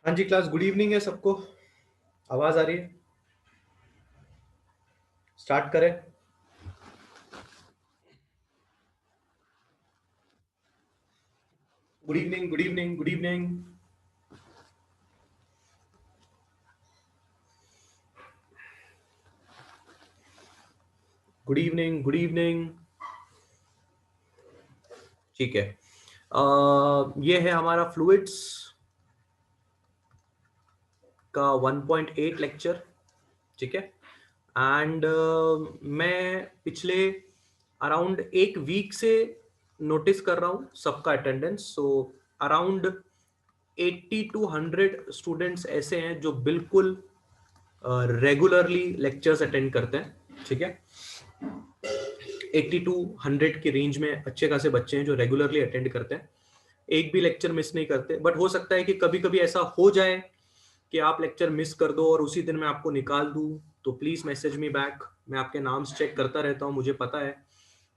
हाँ जी class, good evening है सबको। आवाज आ रही है? स्टार्ट करें। Good evening, good evening, good evening. Good evening, good evening. ठीक है। ये है हमारा फ्लूइड्स का 1.8 लेक्चर। ठीक है। एंड मैं पिछले अराउंड एक वीक से नोटिस कर रहा हूँ सबका attendance. So around 80 to 100 students ऐसे हैं जो बिल्कुल रेगुलरली लेक्चर्स अटेंड करते हैं। ठीक है। 80 to 100 के रेंज में अच्छे खासे बच्चे हैं जो रेगुलरली अटेंड करते हैं, एक भी लेक्चर मिस नहीं करते। बट हो सकता है कि कभी कभी ऐसा हो जाए कि आप लेक्चर मिस कर दो और उसी दिन मैं आपको निकाल दूं, तो प्लीज मैसेज मी बैक। मैं आपके नाम्स चेक करता रहता हूं, मुझे पता है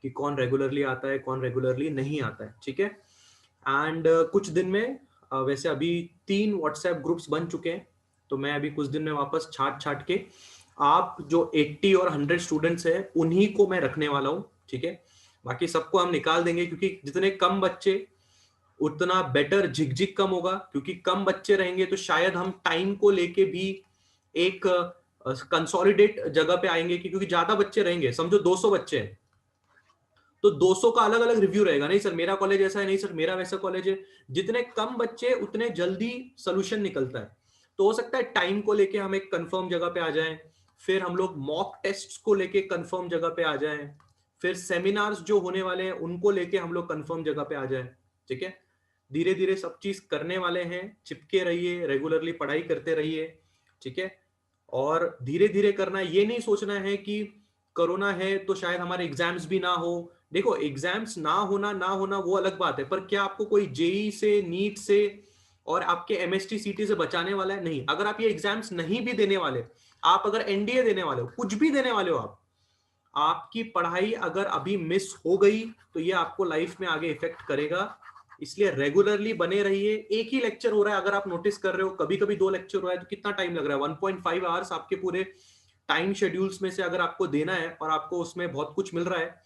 कि कौन रेगुलरली आता है कौन रेगुलरली नहीं आता है। ठीक है। एंड कुछ दिन में वैसे अभी 3 व्हाट्सएप ग्रुप्स बन चुके हैं, तो मैं अभी कुछ दिन में वापस छाट छाट के आप जो 80 और 100 स्टूडेंट्स हैं उन्हीं को मैं रखने वाला हूँ। ठीक है। बाकी सबको हम निकाल देंगे, क्योंकि जितने कम बच्चे उतना बेटर, झिकझिक कम होगा। क्योंकि कम बच्चे रहेंगे तो शायद हम टाइम को लेके भी एक कंसोलिडेट जगह पे आएंगे, क्योंकि ज्यादा बच्चे रहेंगे, समझो 200 बच्चे हैं तो 200 का अलग अलग रिव्यू रहेगा। नहीं सर मेरा कॉलेज ऐसा है, नहीं सर मेरा वैसा कॉलेज है। जितने कम बच्चे उतने जल्दी सोल्यूशन निकलता है। तो हो सकता है टाइम को लेके हम एक कंफर्म जगह पे आ जाएं, फिर हम लोग मॉक टेस्ट्स को लेके कंफर्म जगह पे आ जाएं, फिर सेमिनार्स जो होने वाले हैं उनको लेके हम लोग कंफर्म जगह पे आ जाएं। ठीक है। धीरे धीरे सब चीज करने वाले हैं, चिपके रहिए, रेगुलरली पढ़ाई करते रहिए। ठीक है। और धीरे धीरे करना है, ये नहीं सोचना है कि कोरोना है तो शायद हमारे एग्जाम्स भी ना हो। देखो एग्जाम्स ना होना वो अलग बात है, पर क्या आपको कोई जेई से, नीट से और आपके एमएसटी सीटी से बचाने वाला है? नहीं। अगर आप ये एग्जाम्स नहीं भी देने वाले, आप अगर एनडीए देने वाले हो, कुछ भी देने वाले हो, आप आपकी पढ़ाई अगर अभी मिस हो गई तो ये आपको लाइफ में आगे इफेक्ट करेगा। इसलिए रेगुलरली बने रहिए। एक ही लेक्चर हो रहा है, अगर आप नोटिस कर रहे हो, कभी कभी 2 लेक्चर हो रहा है, तो कितना टाइम लग रहा है? 1.5 आवर्स आपके पूरे टाइम शेड्यूल्स में से अगर आपको देना है और आपको उसमें बहुत कुछ मिल रहा है,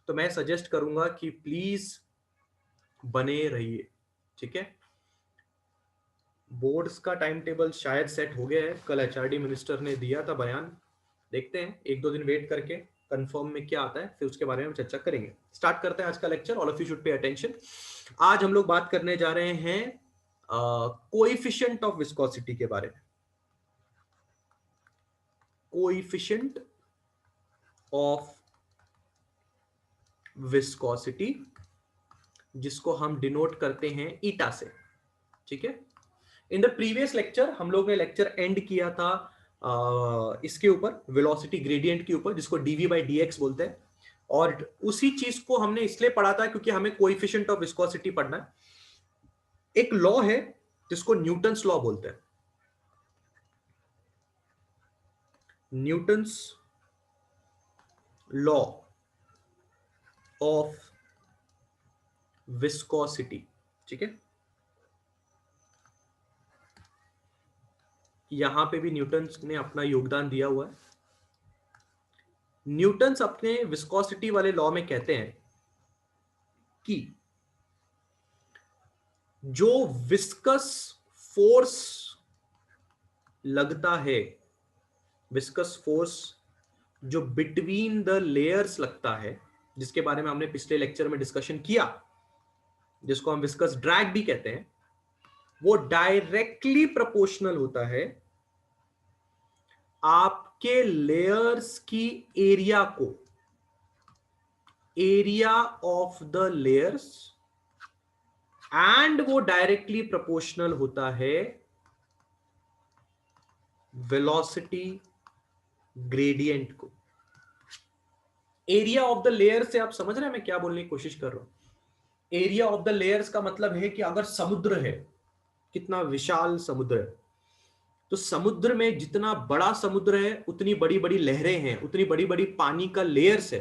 तो मैं सजेस्ट करूंगा कि प्लीज बने रहिए। ठीक है। बोर्ड्स का टाइम टेबल शायद सेट हो गया है, कल एचआरडी मिनिस्टर ने दिया था बयान। देखते हैं, 1-2 दिन वेट करके कंफर्म में क्या आता है, फिर उसके बारे में चर्चा करेंगे। स्टार्ट करते हैं आज का lecture. All of you should pay attention. आज हम लोग बात करने जा रहे हैं कोएफिशिएंट ऑफ विस्कोसिटी के बारे में। कोएफिशिएंट ऑफ विस्कोसिटी, जिसको हम डिनोट करते हैं ईटा से। ठीक है। इन द प्रीवियस लेक्चर हम लोग ने लेक्चर एंड किया था इसके ऊपर, वेलोसिटी ग्रेडियंट के ऊपर, जिसको डीवी बाई डी एक्स बोलते हैं। और उसी चीज को हमने इसलिए पढ़ा था क्योंकि हमें कोएफिशिएंट ऑफ विस्कोसिटी पढ़ना है। एक लॉ है जिसको न्यूटन्स लॉ बोलते हैं। Newton's law of viscosity. ठीक है। यहां पे भी न्यूटन्स ने अपना योगदान दिया हुआ है। न्यूटन्स अपने विस्कोसिटी वाले लॉ में कहते हैं कि जो विस्कस फोर्स लगता है, विस्कस फोर्स जो बिटवीन द लेयर्स लगता है, जिसके बारे में हमने पिछले लेक्चर में डिस्कशन किया, जिसको हम विस्कस ड्रैग भी कहते हैं, वो डायरेक्टली प्रोपोर्शनल होता है आपके लेयर्स की एरिया को, area of the layers, and वो डायरेक्टली प्रोपोर्शनल होता है वेलोसिटी ग्रेडियंट को। एरिया ऑफ द लेयर से आप समझ रहे हैं मैं क्या बोलने की कोशिश कर रहा हूं? एरिया ऑफ द लेयर्स का मतलब है कि अगर समुद्र है, कितना विशाल समुद्र है, तो समुद्र में जितना बड़ा समुद्र है उतनी बड़ी बड़ी लहरें हैं, उतनी बड़ी बड़ी पानी का लेयर्स है,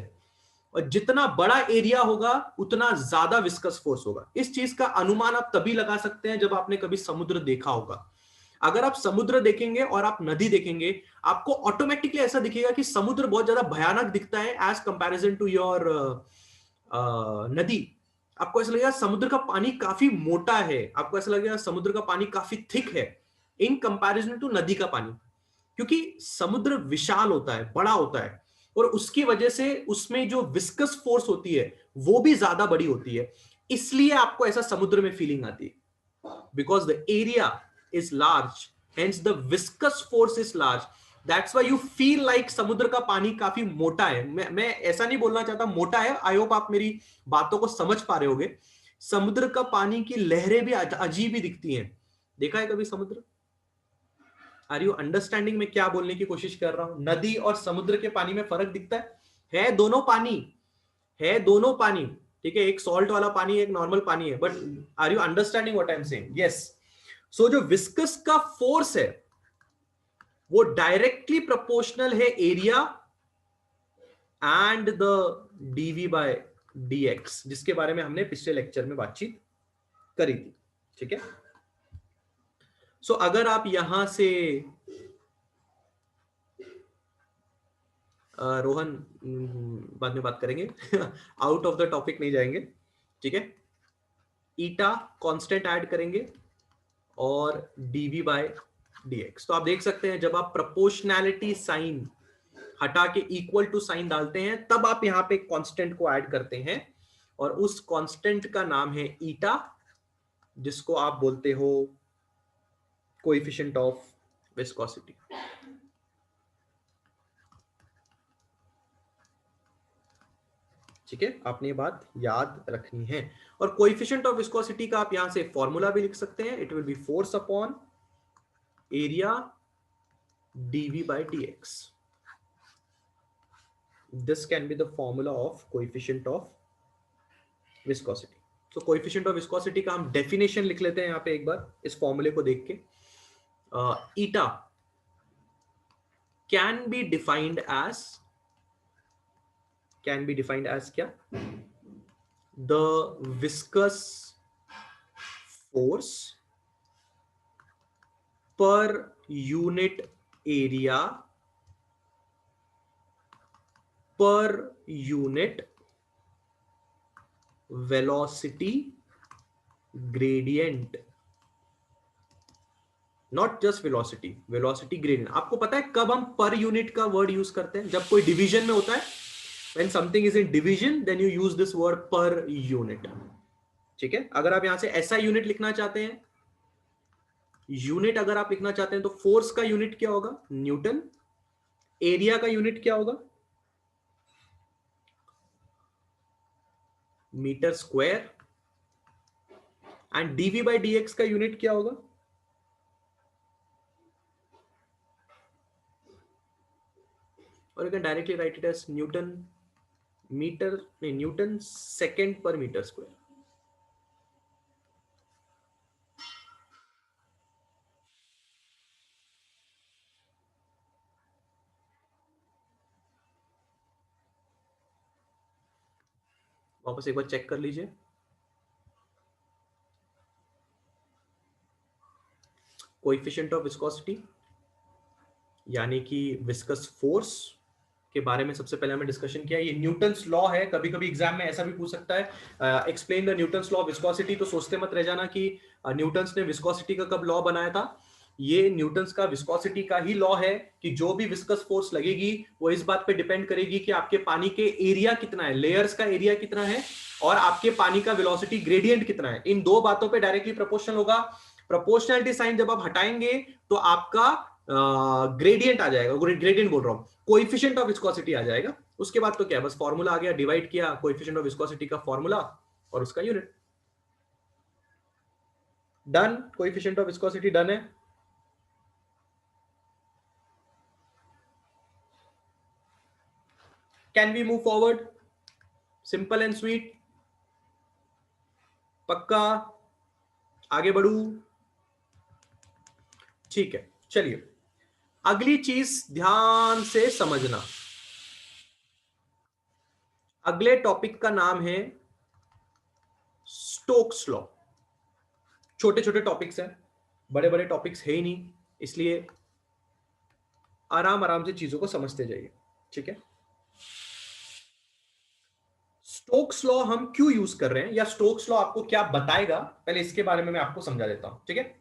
और जितना बड़ा एरिया होगा उतना ज्यादा विस्कस फोर्स होगा। इस चीज का अनुमान आप तभी लगा सकते हैं जब आपने कभी समुद्र देखा होगा। अगर आप समुद्र देखेंगे और आप नदी देखेंगे, आपको ऑटोमेटिकली ऐसा दिखेगा कि समुद्र बहुत ज्यादा भयानक दिखता है एज कंपैरिजन टू योर नदी। आपको ऐसा लगेगा समुद्र का पानी काफी मोटा है, आपको ऐसा लगेगा समुद्र का पानी काफी थिक है इन कंपैरिजन टू नदी का पानी, क्योंकि समुद्र विशाल होता है, बड़ा होता है, और उसकी वजह से उसमें जो विस्कस फोर्स होती है वो भी ज्यादा बड़ी होती है, इसलिए आपको ऐसा समुद्र में फीलिंग आती है। Because the area is large, hence the viscous force is large, that's why you feel like समुद्र का पानी काफी मोटा है। मैं ऐसा नहीं बोलना चाहता मोटा है, आई होप आप मेरी बातों को समझ पा रहे होगे। समुद्र का पानी की लहरें भी अजीब ही दिखती हैं। देखा है कभी समुद्र? आर यू अंडरस्टैंडिंग में क्या बोलने की कोशिश कर रहा हूं? नदी और समुद्र के पानी में फर्क दिखता है दोनों पानी, है दोनों पानी, ठीक है, एक सॉल्ट वाला पानी एक नॉर्मल पानी है, but are you understanding what I am saying? Yes. So जो विस्कस का फोर्स है वो डायरेक्टली प्रोपोर्शनल है area and the dv by dx, जिसके बारे में हमने पिछले लेक्चर में बातचीत करी थी, ठीक है। सो अगर आप यहां से रोहन बाद में बात करेंगे आउट ऑफ द टॉपिक नहीं जाएंगे, ठीक है। ईटा कांस्टेंट ऐड करेंगे और डीवी बाय डीएक्स, तो आप देख सकते हैं जब आप प्रोपोर्शनैलिटी साइन हटा के इक्वल टू साइन डालते हैं तब आप यहां पे कांस्टेंट को ऐड करते हैं, और उस कांस्टेंट का नाम है ईटा, जिसको आप बोलते हो कोएफिशिएंट ऑफ विस्कोसिटी। ठीक है, आपने ये बात याद रखनी है। और कोएफिशिएंट ऑफ विस्कोसिटी का आप यहां से फॉर्मूला भी लिख सकते हैं, it will be force upon area dv by dx. This can be the formula of coefficient of viscosity. So coefficient of viscosity का हम definition लिख लेते हैं यहाँ पे एक बार इस फॉर्मूले को देख के। Eta can be defined as क्या? The viscous force per unit area per unit velocity gradient, not just velocity gradient. आपको पता है कब हम पर यूनिट का वर्ड यूज करते हैं? जब कोई डिवीजन में होता है, when something is in division then you use this word per unit, ठीक है। अगर आप यहां से ऐसा यूनिट लिखना चाहते हैं, यूनिट अगर आप लिखना चाहते हैं तो फोर्स का यूनिट क्या होगा? न्यूटन। एरिया का यूनिट क्या होगा? Metre square. And DV by DX का यूनिट क्या होगा? और you can directly write it as newton metre, नहीं, newton second per metre square. वापस एक बार चेक कर लीजिए। कोएफिशिएंट ऑफ विस्कोसिटी यानी कि विस्कस फोर्स के बारे में सबसे पहले हमें डिस्कशन किया। ये न्यूटन्स लॉ है, कभी कभी एग्जाम में ऐसा भी पूछ सकता है, explain the Newton's law of viscosity. तो सोचते मत रह जाना कि न्यूटन्स ने विस्कोसिटी का कब लॉ बनाया था। ये न्यूटन्स का विस्कोसिटी का ही लॉ है कि जो भी विस्कस फोर्स लगेगी वो इस बात पे डिपेंड करेगी कि आपके पानी के एरिया कितना है, लेयर्स का एरिया कितना है, और आपके पानी का वेलोसिटी ग्रेडियंट कितना है। इन दो बातों पे डायरेक्टली प्रोपोर्शनल होगा। प्रोपोर्शनलिटी साइन जब आप हटाएंगे तो आपका ग्रेडियंट आ जाएगा, ग्रेडियंट बोल रहा हूं, कोएफिशिएंट ऑफ विस्कोसिटी आ जाएगा। उसके बाद तो क्या, बस फॉर्मूला आ गया, डिवाइड किया कोएफिशिएंट ऑफ विस्कोसिटी का फॉर्मूला और उसका unit, done. Coefficient of viscosity done है। Can we move forward? Simple and sweet, पक्का आगे बढ़ू? ठीक है, चलिए अगली चीज ध्यान से समझना। अगले टॉपिक का नाम है स्टोक्स लॉ। छोटे छोटे टॉपिक्स हैं, बड़े बड़े टॉपिक्स है ही नहीं, इसलिए आराम आराम से चीजों को समझते जाइए, ठीक है। स्टोक्स लॉ हम क्यों यूज कर रहे हैं, या स्टोक्स लॉ आपको क्या बताएगा, पहले इसके बारे में मैं आपको समझा देता हूं, ठीक है।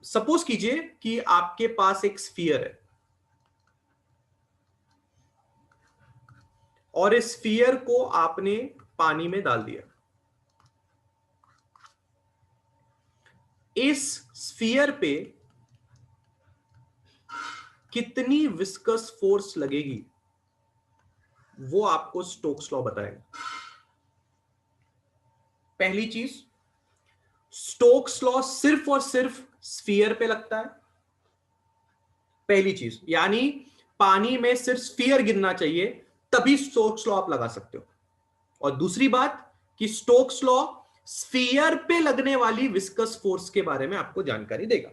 सपोज कीजिए कि आपके पास एक स्फीयर है, और इस स्फीयर को आपने पानी में डाल दिया। इस स्फीयर पे कितनी विस्कस फोर्स लगेगी, वो आपको स्टोक्स लॉ बताएगा। पहली चीज, स्टोक्स लॉ सिर्फ और सिर्फ स्फीयर पे लगता है, पहली चीज, यानी पानी में सिर्फ स्फीयर गिरना चाहिए तभी स्टोक्स लॉ आप लगा सकते हो। और दूसरी बात कि स्टोक्स लॉ स्फीयर पे लगने वाली विस्कस फोर्स के बारे में आपको जानकारी देगा।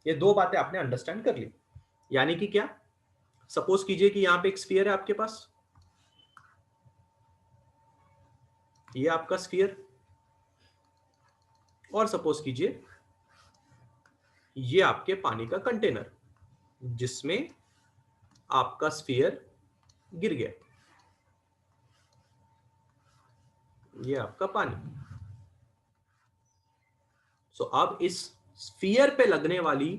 ये दो बातें आपने अंडरस्टैंड कर ली। यानी कि क्या, सपोज कीजिए कि यहां पे एक स्फीयर है आपके पास, ये आपका स्फीयर, और सपोज कीजिए ये आपके पानी का कंटेनर जिसमें आपका स्फीयर गिर गया, ये आपका पानी। सो अब इस स्फीयर पे लगने वाली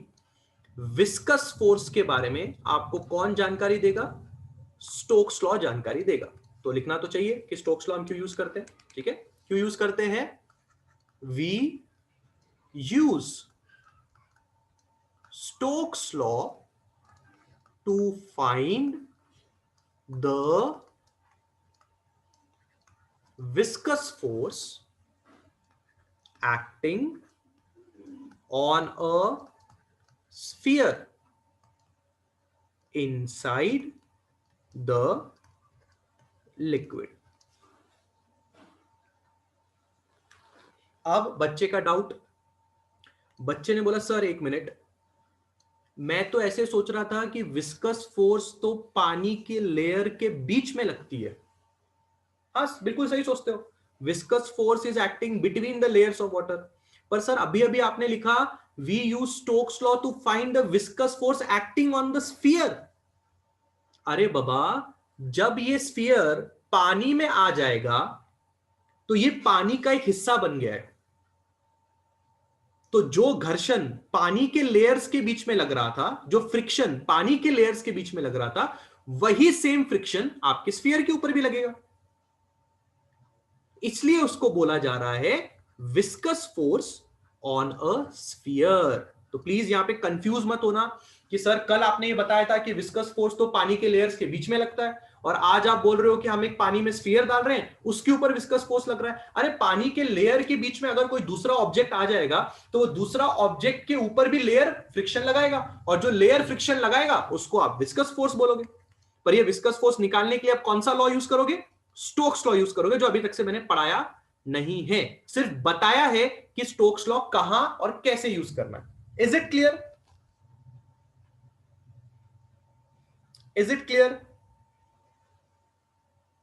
विस्कस फोर्स के बारे में आपको कौन जानकारी देगा, स्टोक्स लॉ जानकारी देगा। तो लिखना तो चाहिए कि स्टोक्स लॉ हम क्यों यूज करते हैं, ठीक है। क्यों यूज करते हैं, we use Stokes law to find the viscous force acting on a sphere inside the liquid। अब बच्चे का डाउट, बच्चे ने बोला सर एक मिनट, मैं तो ऐसे सोच रहा था कि विस्कस फोर्स तो पानी के लेयर के बीच में लगती है। हाँ बिल्कुल सही सोचते हो, viscous force is acting between the layers of water. पर सर अभी अभी आपने लिखा we use Stokes law to find the viscous force acting on the sphere. अरे बाबा, जब ये स्फीयर पानी में आ जाएगा तो ये पानी का एक हिस्सा बन गया है। तो जो घर्षण पानी के लेयर्स के बीच में लग रहा था, जो फ्रिक्शन पानी के लेयर्स के बीच में लग रहा था, वही सेम फ्रिक्शन आपके स्फीयर के ऊपर भी लगेगा। इसलिए उसको बोला जा रहा है viscous force on a sphere. तो प्लीज यहां पे कंफ्यूज मत होना कि सर कल आपने ये बताया था कि विस्कस फोर्स तो पानी के लेयर्स के बीच में लगता है, और आज आप बोल रहे हो कि हम एक पानी में स्फीयर डाल रहे हैं उसके ऊपर विस्कस फोर्स लग रहा है। अरे पानी के लेयर के बीच में अगर कोई दूसरा ऑब्जेक्ट आ जाएगा तो वो दूसरा ऑब्जेक्ट के ऊपर भी लेयर फ्रिक्शन लगाएगा, और जो लेयर फ्रिक्शन लगाएगा उसको आप विस्कस फोर्स बोलोगे। पर ये विस्कस फोर्स निकालने के लिए आप कौन सा लॉ यूज करोगे, स्टोक्स लॉ यूज करोगे, जो अभी तक से मैंने पढ़ाया नहीं है, सिर्फ बताया है कि स्टोक्स लॉ कहां और कैसे यूज करना है। Is it clear, is it clear.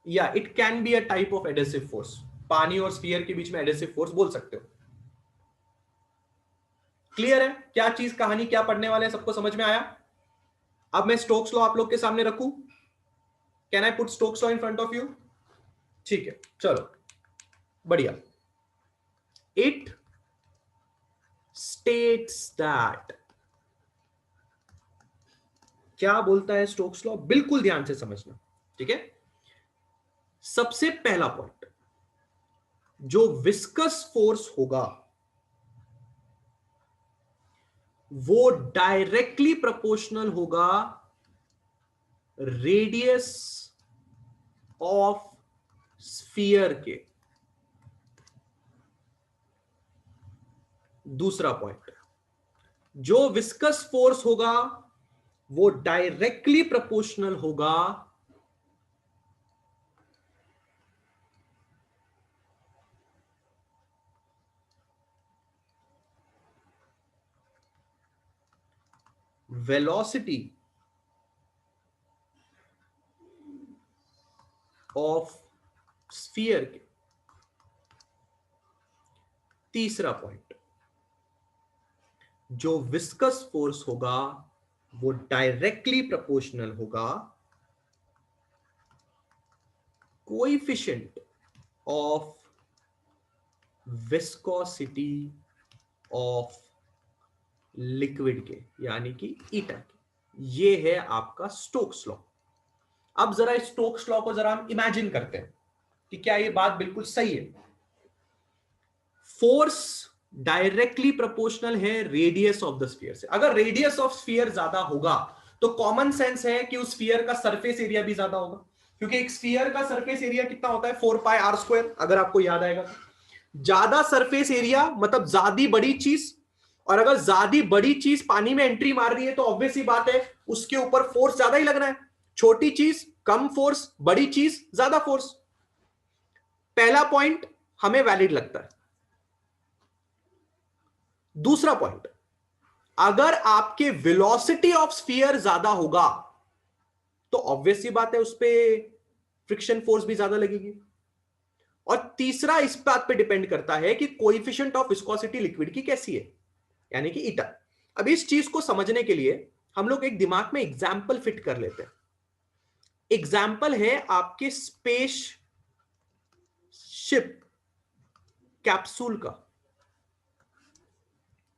या it can be a type of adhesive force, पानी और स्फीयर के बीच में एडेसिव फोर्स बोल सकते हो। क्लियर है क्या चीज, कहानी क्या पढ़ने वाले हैं, सबको समझ में आया। अब मैं स्टोक्स लॉ आप लोग के सामने रखूं, can I put Stokes law in front of you, ठीक है चलो बढ़िया। इट states that, क्या बोलता है स्टोक्स लॉ, बिल्कुल ध्यान से समझना, ठीक है। सबसे पहला पॉइंट, जो विस्कस फोर्स होगा वो डायरेक्टली प्रोपोर्शनल होगा रेडियस ऑफ स्फीयर के। दूसरा पॉइंट, जो विस्कस फोर्स होगा वो डायरेक्टली प्रोपोर्शनल होगा वेलोसिटी ऑफ स्फीयर के। तीसरा पॉइंट, जो विस्कस फोर्स होगा वो डायरेक्टली प्रोपोर्शनल होगा coefficient of viscosity of liquid के, यानी कि ईटा के। ये है आपका स्टोक्स लॉ। अब जरा स्टोक्स लॉ को जरा हम इमेजिन करते हैं कि क्या ये बात बिल्कुल सही है। फोर्स डायरेक्टली प्रोपोर्शनल है रेडियस ऑफ द स्फीयर से। अगर रेडियस ऑफ स्फीयर ज्यादा होगा तो कॉमन सेंस है कि उस स्फीयर का सरफेस एरिया भी ज्यादा होगा, क्योंकि एक स्फीयर का सरफेस एरिया कितना होता है 4πr², अगर आपको याद आएगा तो। ज्यादा सरफेस एरिया मतलब ज्यादा बड़ी चीज, और अगर ज्यादा बड़ी चीज पानी में एंट्री मार रही है तो ऑब्वियस ही बात है उसके ऊपर फोर्स ज्यादा ही लगना है। छोटी चीज कम फोर्स, बड़ी चीज ज्यादा फोर्स। पहला पॉइंट हमें वैलिड लगता है। दूसरा पॉइंट, अगर आपके वेलोसिटी ऑफ स्फीयर ज्यादा होगा तो ऑब्वियस सी बात है उस पर फ्रिक्शन फोर्स भी ज्यादा लगेगी। और तीसरा इस बात पे डिपेंड करता है कि कोएफिशिएंट ऑफ विस्कोसिटी लिक्विड की कैसी है, यानी कि ईटा। अब इस चीज को समझने के लिए हम लोग एक दिमाग में एग्जाम्पल फिट कर लेते हैं। एग्जाम्पल है आपके स्पेस शिप कैप्सूल का।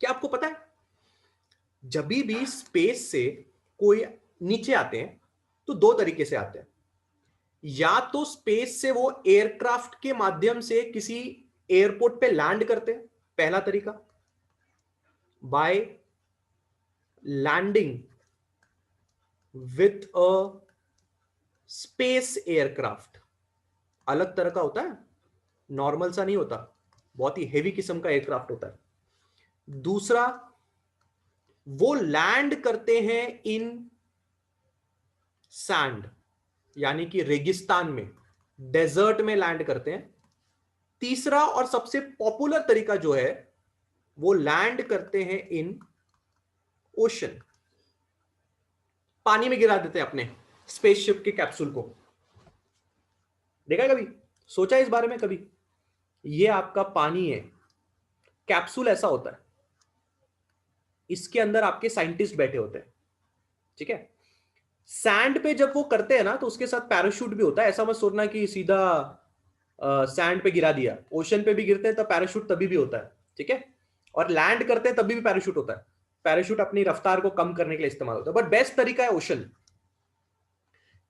क्या आपको पता है जब भी स्पेस से कोई नीचे आते हैं तो दो तरीके से आते हैं। या तो स्पेस से वो एयरक्राफ्ट के माध्यम से किसी एयरपोर्ट पे लैंड करते हैं, पहला तरीका, by landing with a space aircraft. अलग तरह का होता है, नॉर्मल सा नहीं होता, बहुत ही हेवी किस्म का एयरक्राफ्ट होता है। दूसरा, वो लैंड करते हैं इन सैंड, यानी कि रेगिस्तान में, डेजर्ट में लैंड करते हैं। तीसरा और सबसे पॉपुलर तरीका जो है वो लैंड करते हैं इन ओशन, पानी में गिरा देते हैं अपने स्पेसशिप के कैप्सूल को। देखा कभी, सोचा इस बारे में कभी? ये आपका पानी है, कैप्सूल ऐसा होता है, इसके अंदर आपके साइंटिस्ट बैठे होते हैं, ठीक है। सैंड पे जब वो करते हैं ना तो उसके साथ पैराशूट भी होता है। ऐसा मत सोचना कि सीधा सैंड पे गिरा दिया। ओशन पे भी गिरते हैं तब पैराशूट तभी भी होता है, ठीक है। और लैंड करते हैं तभी भी पैराशूट होता है। पैराशूट अपनी रफ्तार को कम करने के लिए इस्तेमाल होता है, बट बेस्ट तरीका है ओशन।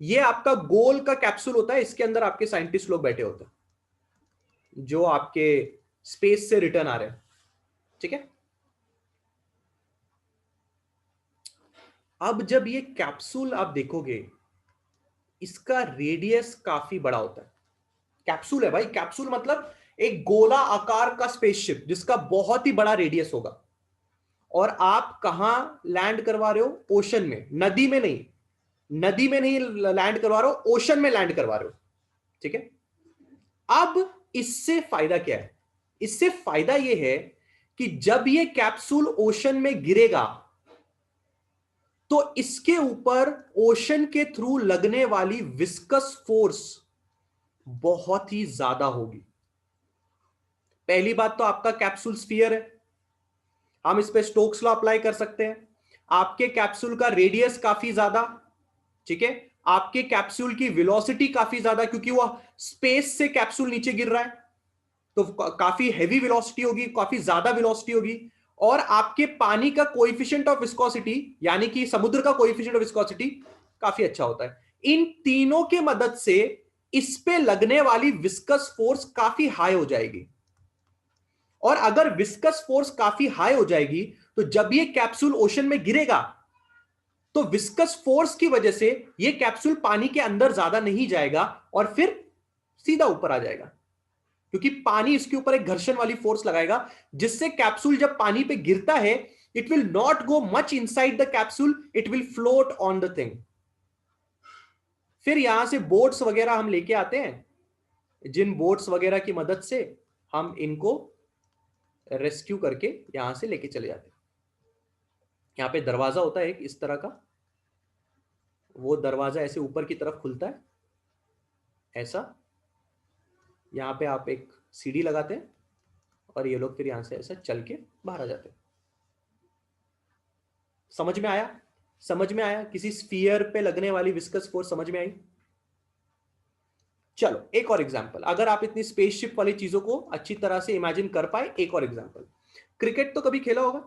ये आपका गोल का कैप्सूल होता है, इसके अंदर आपके साइंटिस्ट लोग बैठे होते हैं जो आपके स्पेस से रिटर्न आ रहे हैं, ठीक है। अब जब ये कैप्सूल आप देखोगे, इसका रेडियस काफी बड़ा होता है। कैप्सूल है भाई, कैप्सूल मतलब एक गोला आकार का स्पेसशिप जिसका बहुत ही बड़ा रेडियस होगा। और आप कहां लैंड करवा रहे हो? ओशन में, नदी में नहीं। नदी में नहीं लैंड करवा रहे हो, ओशन में लैंड करवा रहे हो, ठीक है। अब इससे फायदा क्या है? इससे फायदा यह है कि जब यह कैप्सूल ओशन में गिरेगा तो इसके ऊपर ओशन के थ्रू लगने वाली विस्कस फोर्स बहुत ही ज्यादा होगी। पहली बात तो आपका कैप्सूल स्फीयर है, हम इस पे स्टोक्स लॉ अप्लाई कर सकते हैं। आपके कैप्सूल का रेडियस काफी ज्यादा, ठीक है। आपके कैप्सूल की वेलोसिटी काफी ज्यादा, क्योंकि वह स्पेस से कैप्सूल नीचे गिर रहा है तो काफी हैवी वेलोसिटी होगी, काफी ज्यादा वेलोसिटी होगी। और आपके पानी का कोएफिशिएंट ऑफ विस्कोसिटी, यानी कि समुद्र का कोएफिशिएंट ऑफ विस्कोसिटी काफी अच्छा होता है। इन तीनों के मदद से इस पे लगने वाली विस्कस फोर्स काफी हाई हो जाएगी। और अगर विस्कस फोर्स काफी हाई हो जाएगी तो जब ये कैप्सूल ओशन में गिरेगा तो विस्कस फोर्स की वजह से ये कैप्सूल पानी के अंदर ज्यादा नहीं जाएगा और फिर सीधा ऊपर आ जाएगा, क्योंकि पानी इसके ऊपर एक घर्षण वाली फोर्स लगाएगा, जिससे कैप्सूल जब पानी पे गिरता है it will not go much inside the capsule, it will float on the thing. फिर यहां से बोट्स वगैरह हम लेके आते हैं, जिन बोट्स वगैरह की मदद से हम इनको रेस्क्यू करके यहां से लेके चले जाते हैं। यहाँ पे दरवाजा होता है एक इस तरह का, वो दरवाजा ऐसे ऊपर की तरफ खुलता है ऐसा। यहाँ पे आप एक सीढ़ी लगाते हैं और ये लोग फिर यहाँ से ऐसा चल के बाहर आ जाते हैं। समझ में आया? समझ में आया? किसी स्फीयर पे लगने वाली विस्कस फोर्स समझ में आई? चलो एक और एग्जांपल, अगर आप इतनी स्पेसशिप वाली चीजों को अच्छी तरह से इमेजिन कर पाए, एक और एग्जांपल। क्रिकेट तो कभी खेला होगा,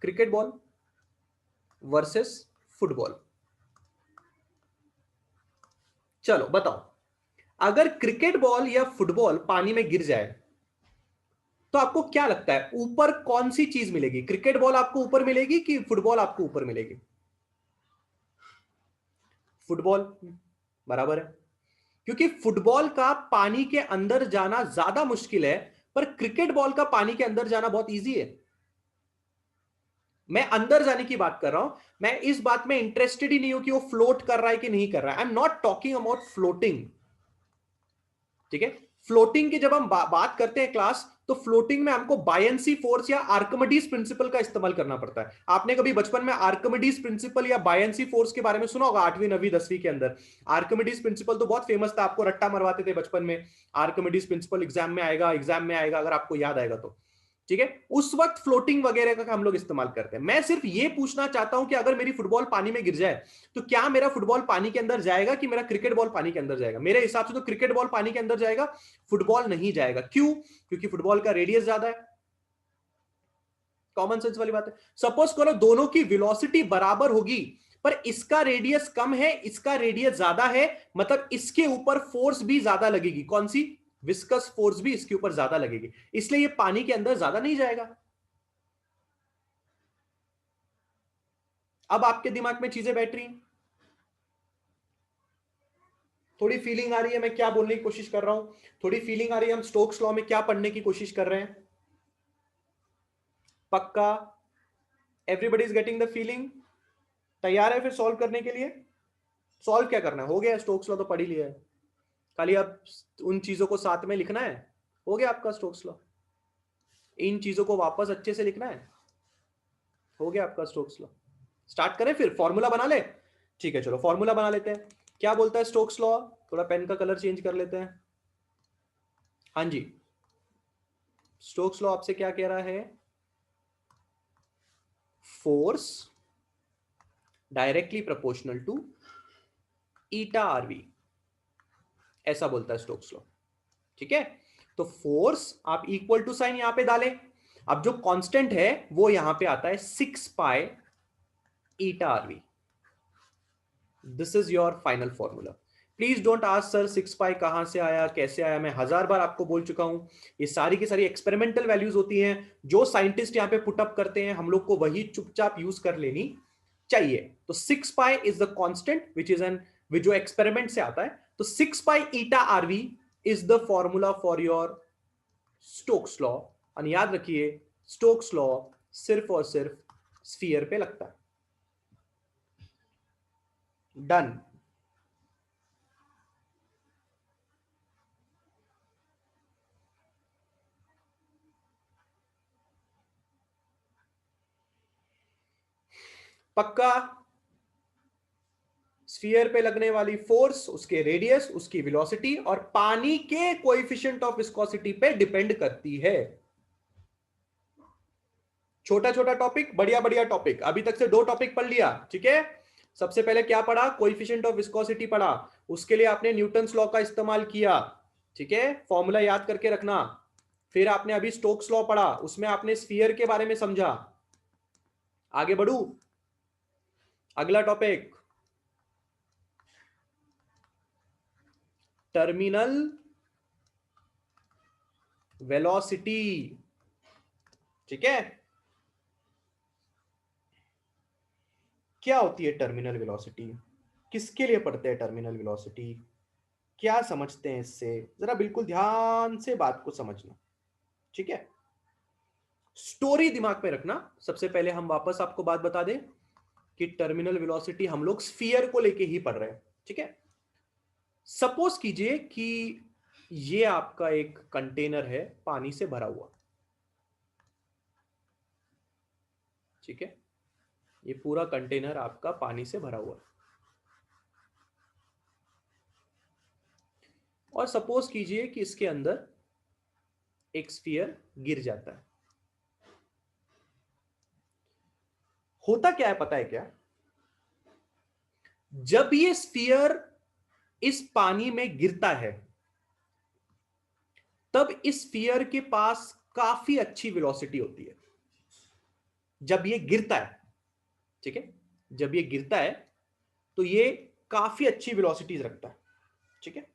क्रिकेट बॉल वर्सेस फुटबॉल। चलो बताओ, अगर क्रिकेट बॉल या फुटबॉल पानी में गिर जाए तो आपको क्या लगता है ऊपर कौन सी चीज मिलेगी? क्रिकेट बॉल आपको ऊपर मिलेगी कि फुटबॉल आपको ऊपर मिलेगी? फुटबॉल, बराबर है, क्योंकि फुटबॉल का पानी के अंदर जाना ज्यादा मुश्किल है, पर क्रिकेट बॉल का पानी के अंदर जाना बहुत इजी है। मैं अंदर जाने की बात कर रहा हूं, मैं इस बात में इंटरेस्टेड ही नहीं हूं कि वो फ्लोट कर रहा है कि नहीं कर रहा है। I am not talking about floating, ठीक है? फ्लोटिंग की जब हम बात करते हैं क्लास, तो फ्लोटिंग में हमको बायंसी फोर्स या आर्किमिडीज प्रिंसिपल का इस्तेमाल करना पड़ता है। आपने कभी बचपन में आर्किमिडीज प्रिंसिपल या बायंसी फोर्स के बारे में सुना होगा, 8वीं 9वीं 10वीं के अंदर। आर्किमिडीज प्रिंसिपल तो बहुत फेमस था, आपको रट्टा मरवाते थे बचपन में, आर्किमिडीज प्रिंसिपल एग्जाम में आएगा, एग्जाम में आएगा, अगर आपको याद आएगा तो। ठीक है, उस वक्त फ्लोटिंग वगैरह का हम लोग इस्तेमाल करते हैं। मैं सिर्फ ये पूछना चाहता हूं कि अगर मेरी फुटबॉल पानी में गिर जाए तो क्या मेरा फुटबॉल पानी के अंदर जाएगा कि मेरा क्रिकेट बॉल पानी के अंदर जाएगा? मेरे हिसाब से तो क्रिकेट बॉल पानी के अंदर जाएगा, फुटबॉल नहीं जाएगा। क्यों? क्योंकि फुटबॉल का रेडियस ज्यादा है। कॉमन सेंस वाली बात है। सपोज करो दोनों की वेलोसिटी बराबर होगी, पर इसका रेडियस कम है, इसका रेडियस ज्यादा है, मतलब इसके ऊपर फोर्स भी ज्यादा लगेगी। कौन सी? विस्कस फोर्स भी इसके ऊपर ज्यादा लगेगी, इसलिए ये पानी के अंदर ज्यादा नहीं जाएगा। अब आपके दिमाग में चीजें बैठ रही हैं, थोड़ी फीलिंग आ रही है मैं क्या बोलने की कोशिश कर रहा हूं, थोड़ी फीलिंग आ रही है हम स्टोक्स लॉ में क्या पढ़ने की कोशिश कर रहे हैं। पक्का? Everybody is getting the feeling? तैयार है फिर सॉल्व करने के लिए? सॉल्व क्या करना है, हो गया, स्टोक्स लॉ तो पढ़ ही लिया है, खाली अब उन चीजों को साथ में लिखना है, हो गया आपका स्टोक्स लॉ। इन चीजों को वापस अच्छे से लिखना है, हो गया आपका स्टोक्स लॉ। स्टार्ट करें फिर, फॉर्मूला बना ले? ठीक है, चलो फॉर्मूला बना लेते हैं। क्या बोलता है स्टोक्स लॉ? थोड़ा पेन का कलर चेंज कर लेते हैं। हाँ जी, स्टोक्स लॉ आपसे क्या कह रहा है? Force directly proportional to eta R V, ऐसा बोलता है स्टोक्स लॉ। ठीक है, तो फोर्स आप इक्वल टू साइन यहां पे डालें। अब जो कांस्टेंट है वो यहां पे आता है 6 pi eta RV. This is your final formula. Please don't ask sir 6 pi कहां से आया, कैसे आया। मैं 1000 बार आपको बोल चुका हूं, ये सारी की सारी एक्सपेरिमेंटल वैल्यूज होती हैं, जो साइंटिस्ट यहां पे पुटअप करते हैं, हम लोग को वही चुपचाप यूज कर लेनी चाहिए। तो 6 pi is the constant which is N, जो एक्सपेरिमेंट से आता है। तो 6 pi eta RV is the formula for your Stokes law. और याद रखिए, स्टोक्स लॉ सिर्फ और सिर्फ स्फीयर पे लगता है। डन। पक्का? स्फीयर पे लगने वाली फोर्स, उसके रेडियस, उसकी वेलोसिटी और पानी के कोएफिशिएंट ऑफ विस्कोसिटी पे डिपेंड करती है। छोटा छोटा टॉपिक, बढ़िया बढ़िया टॉपिक, अभी तक से 2 टॉपिक पढ़ लिया। ठीक है, सबसे पहले क्या पढ़ा? कोएफिशिएंट ऑफ विस्कोसिटी पढ़ा, उसके लिए आपने न्यूटन्स लॉ का इस्तेमाल किया। ठीक है, फॉर्मूला याद करके रखना। फिर आपने अभी स्टोक्स लॉ पढ़ा, उसमें आपने स्फीयर के बारे में समझा। आगे बढ़ू, अगला टॉपिक, टर्मिनल वेलोसिटी। ठीक है, क्या होती है टर्मिनल वेलोसिटी? किसके लिए पढ़ते हैं टर्मिनल वेलोसिटी? क्या समझते हैं इससे? जरा बिल्कुल ध्यान से बात को समझना। ठीक है, स्टोरी दिमाग में रखना। सबसे पहले हम वापस आपको बात बता दें कि टर्मिनल वेलोसिटी हम लोग स्फीयर को लेके ही पढ़ रहे हैं। ठीक है, सपोज कीजिए कि ये आपका एक कंटेनर है पानी से भरा हुआ। ठीक है, ये पूरा कंटेनर आपका पानी से भरा हुआ है, और सपोज कीजिए कि इसके अंदर एक स्फीयर गिर जाता है। होता क्या है पता है क्या? जब ये स्फीयर इस पानी में गिरता है तब इस स्फीयर के पास काफी अच्छी वेलोसिटी होती है। जब ये गिरता है, ठीक है, जब ये गिरता है तो ये काफी अच्छी वेलोसिटीज रखता है, ठीक है।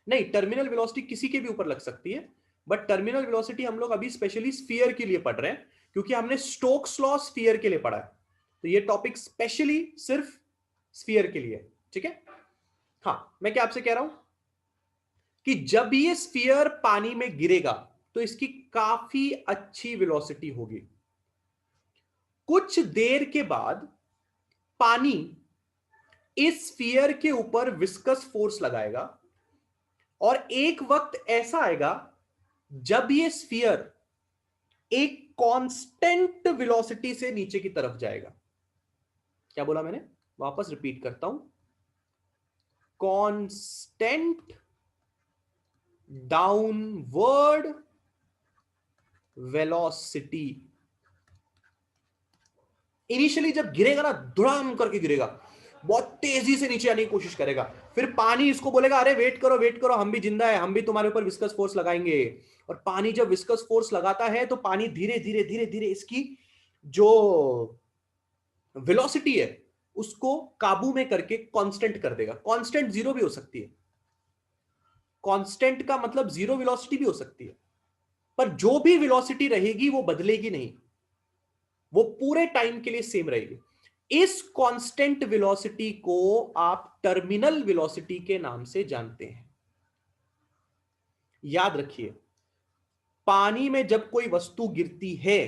नहीं, टर्मिनल वेलोसिटी किसी के भी ऊपर लग सकती है, बट टर्मिनल वेलोसिटी हम लोग अभी स्पेशली स्फीयर के लिए पढ़ रहे हैं, क्योंकि हमने स्टोक्स लॉ स्फीयर के लिए पढ़ा है। तो ये टॉपिक स्पेशली सिर्फ स्फीयर के लिए, ठीक है। हाँ, मैं क्या आपसे कह रहा हूं कि जब ये स्फीयर पानी में गिरेगा तो इसकी काफी अच्छी वेलोसिटी होगी। कुछ देर के बाद पानी इस स्फीयर के ऊपर विस्कस फोर्स लगाएगा और एक वक्त ऐसा आएगा जब ये स्फीयर एक कांस्टेंट वेलोसिटी से नीचे की तरफ जाएगा। क्या बोला मैंने? वापस रिपीट करता हूं, कांस्टेंट डाउनवर्ड वेलोसिटी। इनिशियली जब गिरेगा ना, धड़ाम करके गिरेगा, बहुत तेजी से नीचे आने की कोशिश करेगा, फिर पानी इसको बोलेगा अरे वेट करो वेट करो, हम भी जिंदा है, हम भी तुम्हारे ऊपर विस्कस फोर्स लगाएंगे। और पानी जब विस्कस फोर्स लगाता है तो पानी धीरे धीरे धीरे धीरे इसकी जो वेलोसिटी है उसको काबू में करके कांस्टेंट कर देगा। कांस्टेंट जीरो भी हो सकती है, कांस्टेंट का मतलब जीरो वेलोसिटी भी हो सकती है, पर जो भी वेलोसिटी रहेगी वो बदलेगी नहीं, वो पूरे टाइम के लिए सेम रहेगी। इस कांस्टेंट वेलोसिटी को आप टर्मिनल वेलोसिटी के नाम से जानते हैं। याद रखिए, पानी में जब कोई वस्तु गिरती है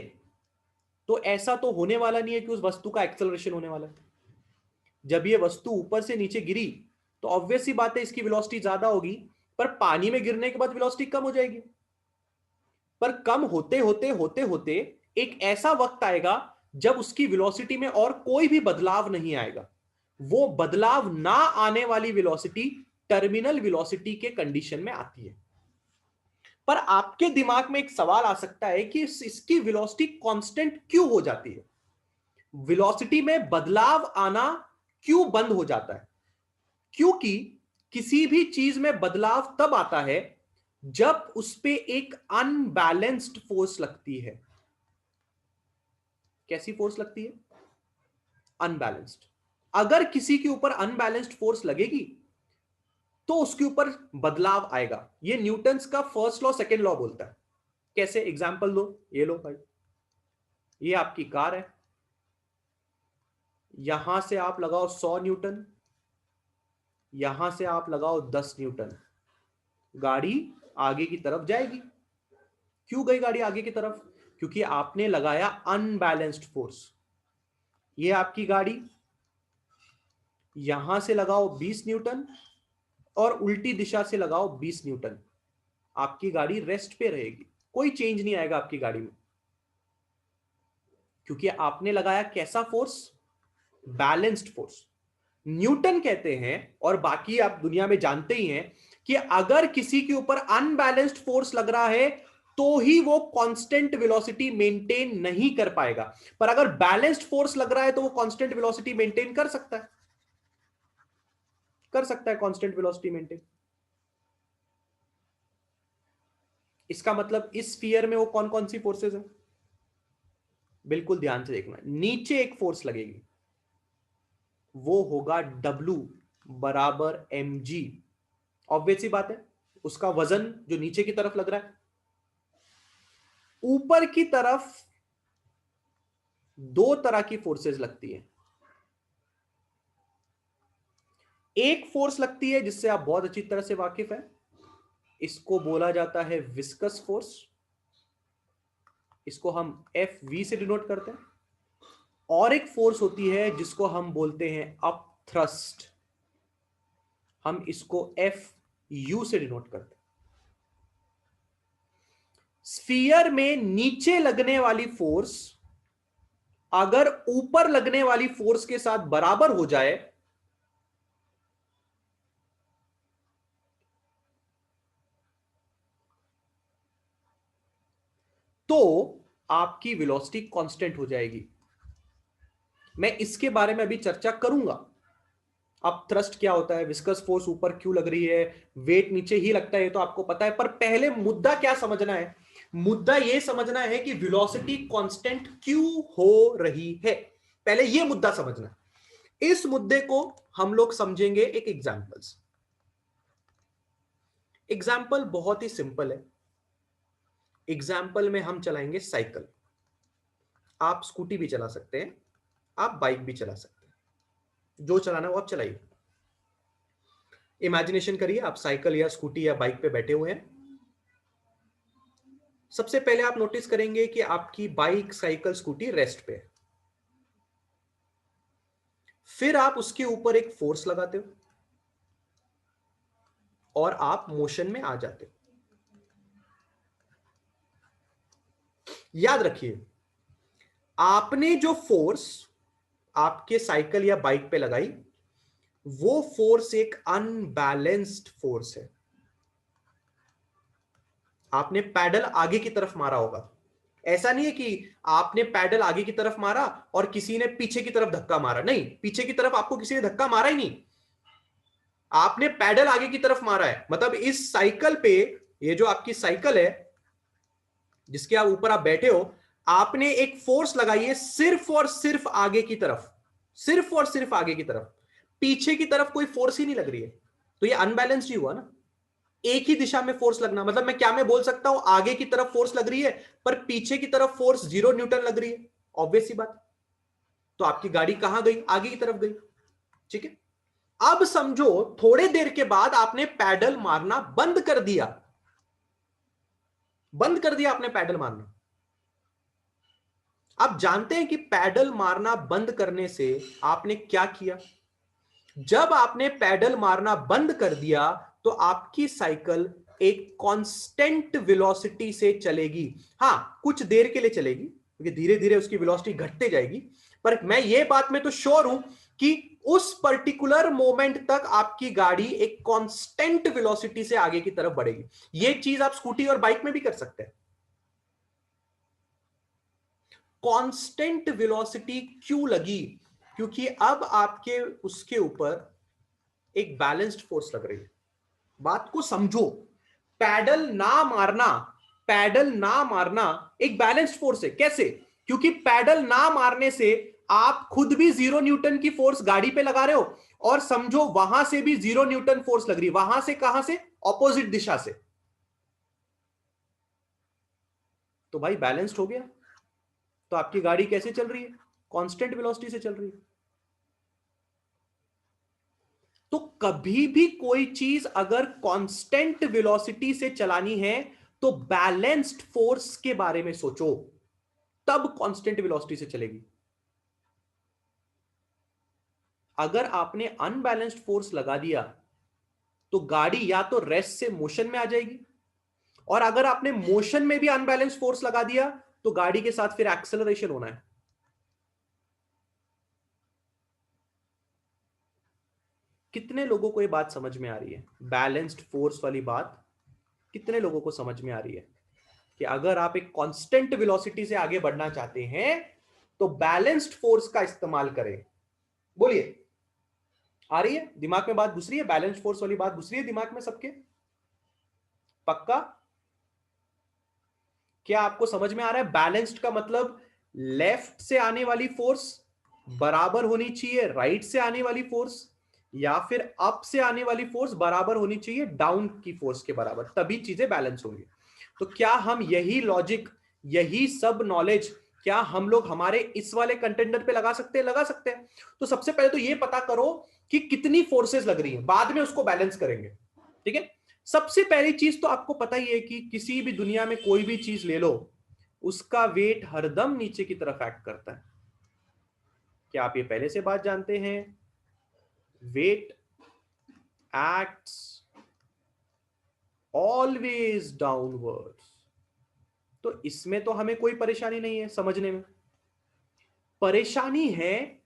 तो ऐसा तो होने वाला नहीं है कि उस वस्तु का एक्सेलरेशन होने वाला है। जब ये वस्तु ऊपर से नीचे गिरी तो ऑब्वियस सी बात है इसकी वेलोसिटी ज्यादा होगी, पर पानी में गिरने के बाद वेलोसिटी कम हो जाएगी। पर कम होते होते होते होते एक ऐसा वक्त आएगा जब उसकी वेलोसिटी में और कोई भी बदलाव नहीं आएगा। वो बदलाव ना आने वाली वेलोसिटी टर्मिनल वेलोसिटी के कंडीशन में आती है। पर आपके दिमाग में एक सवाल आ सकता है कि इसकी वेलोसिटी कांस्टेंट क्यों हो जाती है, वेलोसिटी में बदलाव आना क्यों बंद हो जाता है? क्योंकि किसी भी चीज में बदलाव तब आता है जब उस पे एक अनबैलेंस्ड फोर्स लगती है। कैसी फोर्स लगती है? अनबैलेंस्ड। अगर किसी के ऊपर अनबैलेंस्ड फोर्स लगेगी तो उसके ऊपर बदलाव आएगा। ये न्यूटन्स का फर्स्ट लॉ सेकंड लॉ बोलता है। कैसे? एग्जांपल दो। ये लो भाई, ये आपकी कार है, यहां से आप लगाओ 100 न्यूटन, यहां से आप लगाओ 10 न्यूटन, गाड़ी आगे की तरफ जाएगी। क्यों गई गाड़ी आगे की तरफ? क्योंकि आपने लगाया अनबैलेंस्ड फोर्स। ये आपकी गाड़ी, यहां से लगाओ 20 न्यूटन और उल्टी दिशा से लगाओ 20 न्यूटन, आपकी गाड़ी रेस्ट पे रहेगी, कोई चेंज नहीं आएगा आपकी गाड़ी में। क्योंकि आपने लगाया कैसा फोर्स? Balanced force. न्यूटन कहते हैं, और बाकी आप दुनिया में जानते ही हैं, कि अगर किसी के ऊपर अनबैलेंस्ड फोर्स लग रहा है तो ही वो कांस्टेंट वेलोसिटी मेंटेन नहीं कर पाएगा, पर अगर बैलेंस्ड फोर्स लग रहा है तो वो कांस्टेंट वेलोसिटी मेंटेन कर सकता है, कर सकता है कांस्टेंट वेलोसिटी मेंटेन। इसका मतलब इस स्फीयर में वो कौन कौन सी फोर्सेस है? बिल्कुल ध्यान से देखना, नीचे एक फोर्स लगेगी, वो होगा W बराबर mg। ऑब्वियस सी बात है, उसका वजन जो नीचे की तरफ लग रहा है। ऊपर की तरफ दो तरह की फोर्सेस लगती है। एक फोर्स लगती है जिससे आप बहुत अच्छी तरह से वाकिफ हैं, इसको बोला जाता है विस्कस फोर्स, इसको हम FV से डिनोट करते हैं। और एक फोर्स होती है जिसको हम बोलते हैं अप थ्रस्ट, हम इसको FU से डिनोट करते हैं। स्फीयर में नीचे लगने वाली फोर्स अगर ऊपर लगने वाली फोर्स के साथ बराबर हो जाए तो आपकी वेलोसिटी कांस्टेंट हो जाएगी। मैं इसके बारे में अभी चर्चा करूंगा। अब थ्रस्ट क्या होता है, विस्कस फोर्स ऊपर क्यों लग रही है, वेट नीचे ही लगता है, ये तो आपको पता है। पर पहले मुद्दा क्या समझना है, मुद्दा ये समझना है कि वेलोसिटी कांस्टेंट क्यों हो रही है। पहले ये मुद्दा समझना है। इस मुद्दे को हम लोग समझेंगे एक एग्जांपल से। एग्जाम्पल बहुत ही सिंपल है। एग्जाम्पल में हम चलाएंगे साइकिल। आप स्कूटी भी चला सकते हैं, आप बाइक भी चला सकते हैं, जो चलाना वो आप चलाइए। इमेजिनेशन करिए आप साइकिल या स्कूटी या बाइक पे बैठे हुए हैं। सबसे पहले आप नोटिस करेंगे कि आपकी बाइक, साइकिल, स्कूटी रेस्ट पे है। फिर आप उसके ऊपर एक फोर्स लगाते हो और आप मोशन में आ जाते हो। याद रखिए, आपने जो फोर्स आपके साइकिल या बाइक पे लगाई, वो फोर्स एक अनबैलेंस्ड फोर्स है। आपने पैडल आगे की तरफ मारा होगा। ऐसा नहीं है कि आपने पैडल आगे की तरफ मारा और किसी ने पीछे की तरफ धक्का मारा। नहीं, पीछे की तरफ आपको किसी ने धक्का मारा ही नहीं, आपने पैडल आगे की तरफ मारा है। मतलब इस साइकिल पे, ये जो आपकी साइकिल है जिसके आप ऊपर आप बैठे हो, आपने एक फोर्स लगाई है सिर्फ और सिर्फ आगे की तरफ, सिर्फ और सिर्फ आगे की तरफ। पीछे की तरफ कोई फोर्स ही नहीं लग रही है। तो ये अनबैलेंस्ड ही हुआ ना। एक ही दिशा में फोर्स लगना, मतलब मैं बोल सकता हूं आगे की तरफ फोर्स लग रही है पर पीछे की तरफ फोर्स 0 न्यूटन लग रही है। ऑब्वियस सी बात। तो आपकी गाड़ी कहां गई, आगे की तरफ गई। ठीक है। अब समझो थोड़े देर के बाद आपने पैडल मारना बंद कर दिया, बंद कर दिया आपने पैडल मारना। आप जानते हैं कि पैडल मारना बंद करने से आपने क्या किया। जब आपने पैडल मारना बंद कर दिया तो आपकी साइकिल एक कांस्टेंट वेलोसिटी से चलेगी। हां, कुछ देर के लिए चलेगी क्योंकि धीरे धीरे उसकी वेलोसिटी घटते जाएगी। पर मैं ये बात में तो श्योर हूं कि उस पर्टिकुलर मोमेंट तक आपकी गाड़ी एक कांस्टेंट वेलोसिटी से आगे की तरफ बढ़ेगी। ये चीज आप स्कूटी और बाइक में भी कर सकते हैं। कांस्टेंट वेलोसिटी क्यों लगी, क्योंकि अब आपके उसके ऊपर एक बैलेंस्ड फोर्स लग रही है। बात को समझो, पैडल ना मारना, पैडल ना मारना एक बैलेंस्ड फोर्स है। कैसे? क्योंकि पैडल ना मारने से आप खुद भी 0 न्यूटन की फोर्स गाड़ी पे लगा रहे हो और समझो वहां से भी 0 न्यूटन फोर्स लग रही है। वहां से कहां से? ऑपोजिट दिशा से। तो भाई बैलेंस्ड हो गया। तो आपकी गाड़ी कैसे चल रही है? कांस्टेंट वेलोसिटी से चल रही है। तो कभी भी कोई चीज अगर कांस्टेंट वेलोसिटी से चलानी है तो बैलेंस्ड फोर्स के बारे में सोचो, तब कांस्टेंट वेलोसिटी से चलेगी। अगर आपने अनबैलेंस्ड फोर्स लगा दिया तो गाड़ी या तो रेस्ट से मोशन में आ जाएगी, और अगर आपने मोशन में भी अनबैलेंस्ड फोर्स लगा दिया तो गाड़ी के साथ फिर एक्सेलरेशन होना है। कितने लोगों को यह बात समझ में आ रही है? बैलेंस्ड फोर्स वाली बात कितने लोगों को समझ में आ रही है कि अगर आप एक कांस्टेंट वेलोसिटी से आगे बढ़ना चाहते हैं तो बैलेंस्ड फोर्स का इस्तेमाल करें? बोलिए, आ रही है दिमाग में बात? घुस रही है? बैलेंस्ड फोर्स वाली बात घुस रही है दिमाग में सबके? पक्का? क्या आपको समझ में आ रहा है? बैलेंस्ड का मतलब लेफ्ट से आने वाली फोर्स बराबर होनी चाहिए राइट से आने वाली फोर्स, या फिर अप से आने वाली फोर्स बराबर होनी चाहिए डाउन की फोर्स के बराबर, तभी चीजें बैलेंस होंगी। तो क्या हम यही लॉजिक, यही सब नॉलेज क्या हम लोग हमारे इस वाले कंटेंडर पे लगा सकते हैं? लगा सकते हैं। तो सबसे पहले तो ये पता करो कि कितनी फोर्सेस लग रही हैं, बाद में उसको बैलेंस करेंगे। ठीक है। सबसे पहली चीज तो आपको पता ही है कि किसी भी दुनिया में कोई भी चीज ले लो, उसका वेट हरदम नीचे की तरफ एक्ट करता है। क्या आप ये पहले से बात जानते हैं? Weight acts always downwards. तो इसमें तो हमें कोई परेशानी नहीं है समझने में। परेशानी है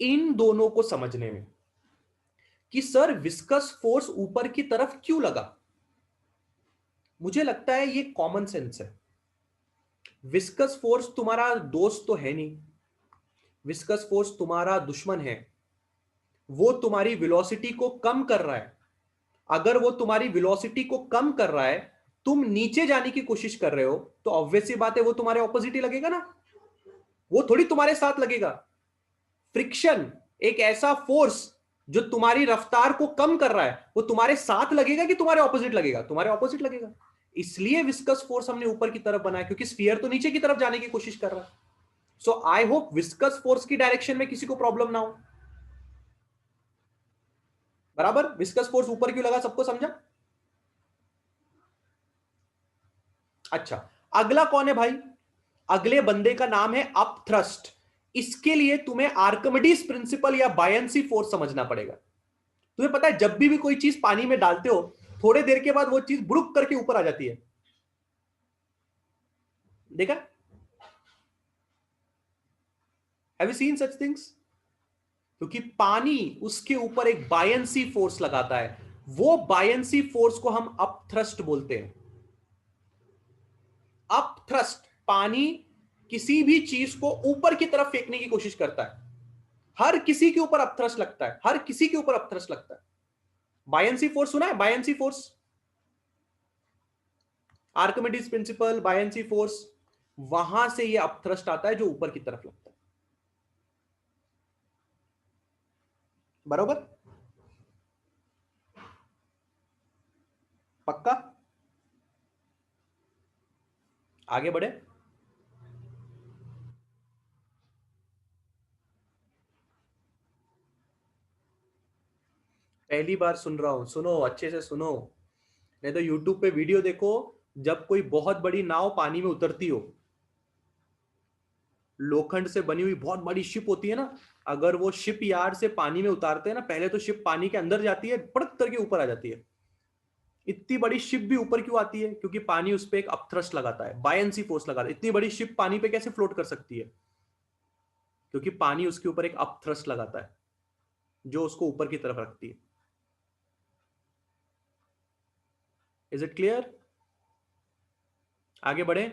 इन दोनों को समझने में कि सर विस्कस फोर्स ऊपर की तरफ क्यों लगा। मुझे लगता है ये कॉमन सेंस है। विस्कस फोर्स तुम्हारा दोस्त तो है नहीं, विस्कस फोर्स तुम्हारा दुश्मन है, वो तुम्हारी वेलोसिटी को कम कर रहा है। अगर वो तुम्हारी वेलोसिटी को कम कर रहा है, तुम नीचे जाने की कोशिश कर रहे हो, तो ऑब्वियस सी बात है वो तुम्हारे ऑपोजिट ही लगेगा ना, वो थोड़ी तुम्हारे साथ लगेगा। फ्रिक्शन एक ऐसा फोर्स जो तुम्हारी रफ्तार को कम कर रहा है, वो तुम्हारे साथ लगेगा कि तुम्हारे ऑपोजिट लगेगा? तुम्हारे ऑपोजिट लगेगा। इसलिए विस्कस फोर्स हमने ऊपर की तरफ बनाया, क्योंकि स्फीयर तो नीचे की तरफ जाने की कोशिश कर रहा है। सो आई होप विस्कस फोर्स की डायरेक्शन में किसी को प्रॉब्लम ना हो। बराबर, विस्कस फोर्स ऊपर क्यों लगा, सबको समझा? अच्छा, अगला कौन है भाई? अगले बंदे का नाम है अप थ्रस्ट। इसके लिए तुम्हें आर्किमिडीज प्रिंसिपल या बायंसी फोर्स समझना पड़ेगा। तुम्हें पता है जब भी कोई चीज पानी में डालते हो, थोड़े देर के बाद वो चीज बुड़ुक करके ऊपर आ जाती है। देखा? Have you seen such things? क्योंकि पानी उसके ऊपर एक बायंसी फोर्स लगाता है। वो बायंसी फोर्स को हम अप थ्रस्ट बोलते हैं। अप थ्रस्ट, पानी किसी भी चीज को ऊपर की तरफ फेंकने की कोशिश करता है। हर किसी के ऊपर अप थ्रस्ट लगता है, हर किसी के ऊपर अप थ्रस्ट लगता है। बायंसी फोर्स सुना है? Buoyancy force, Archimedes principal, buoyancy force, वहां से ये अप थ्रस्ट आता है जो ऊपर की तरफ लगता है। बरोबर? पक्का? आगे बढ़े। पहली बार सुन रहा हूं, सुनो अच्छे से सुनो, नहीं तो यूट्यूब पे वीडियो देखो। जब कोई बहुत बड़ी नाव पानी में उतरती हो, लोखंड से बनी हुई बहुत बड़ी शिप होती है ना, अगर वो शिप यार्ड से पानी में उतारते हैं ना, पहले तो शिप पानी के अंदर जाती है, पड़क करके ऊपर आ जाती है। इतनी बड़ी शिप भी ऊपर क्यों आती है? क्योंकि पानी उस पर एक अपथ्रस्ट लगाता है, बायंसी फोर्स लगाता है। इतनी बड़ी शिप पानी पे कैसे फ्लोट कर सकती है? क्योंकि पानी उसके ऊपर एक अपथ्रस्ट लगाता है जो उसको ऊपर की तरफ रखती है। Is it clear? आगे बढ़े?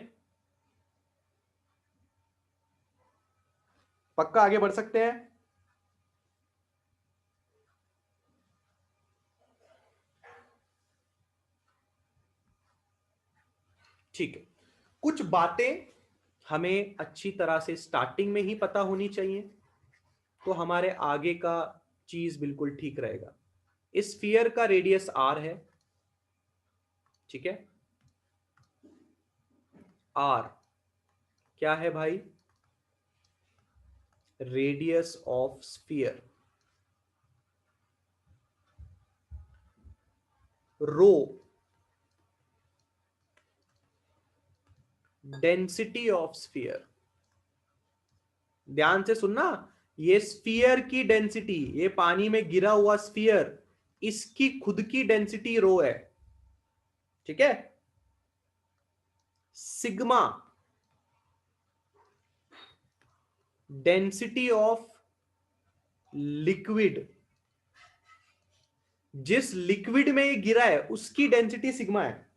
पक्का आगे बढ़ सकते हैं? ठीक है। कुछ बातें हमें अच्छी तरह से स्टार्टिंग में ही पता होनी चाहिए, तो हमारे आगे का चीज बिल्कुल ठीक रहेगा। इस स्फीयर का रेडियस आर है, ठीक है? आर क्या है भाई? Radius of sphere. Rho density of sphere. ध्यान से सुनना, ये स्फीयर की डेंसिटी, ये पानी में गिरा हुआ स्फीयर, इसकी खुद की डेंसिटी रो है, ठीक है? सिग्मा डेंसिटी ऑफ लिक्विड, जिस लिक्विड में ये गिरा है उसकी डेंसिटी सिग्मा है।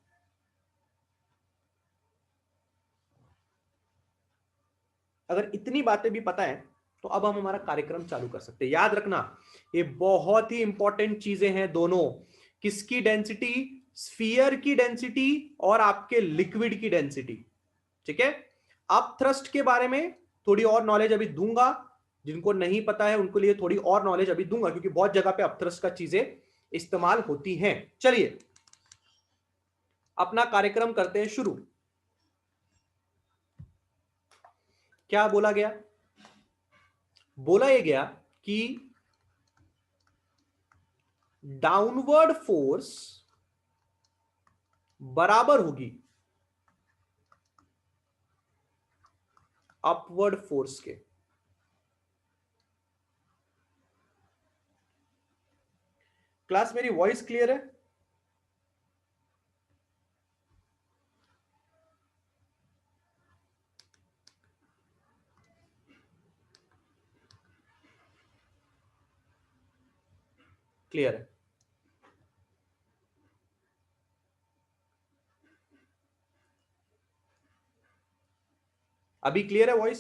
अगर इतनी बातें भी पता है, तो अब हम हमारा कार्यक्रम चालू कर सकते हैं। याद रखना, ये बहुत ही इंपॉर्टेंट चीजें हैं दोनों। किसकी डेंसिटी? स्फीयर की डेंसिटी और आपके लिक्विड की डेंसिटी, ठीक है? अब थ्रस्ट के बारे में थोड़ी और नॉलेज अभी दूंगा, जिनको नहीं पता है उनको लिए थोड़ी और नॉलेज अभी दूंगा, क्योंकि बहुत जगह पे अपथ्रस्ट का चीजें इस्तेमाल होती हैं। चलिए अपना कार्यक्रम करते हैं शुरू। क्या बोला गया? बोला यह गया कि डाउनवर्ड फोर्स बराबर होगी अपवर्ड फोर्स के। क्लास मेरी वॉइस क्लियर है? क्लियर है? अभी क्लियर है voice?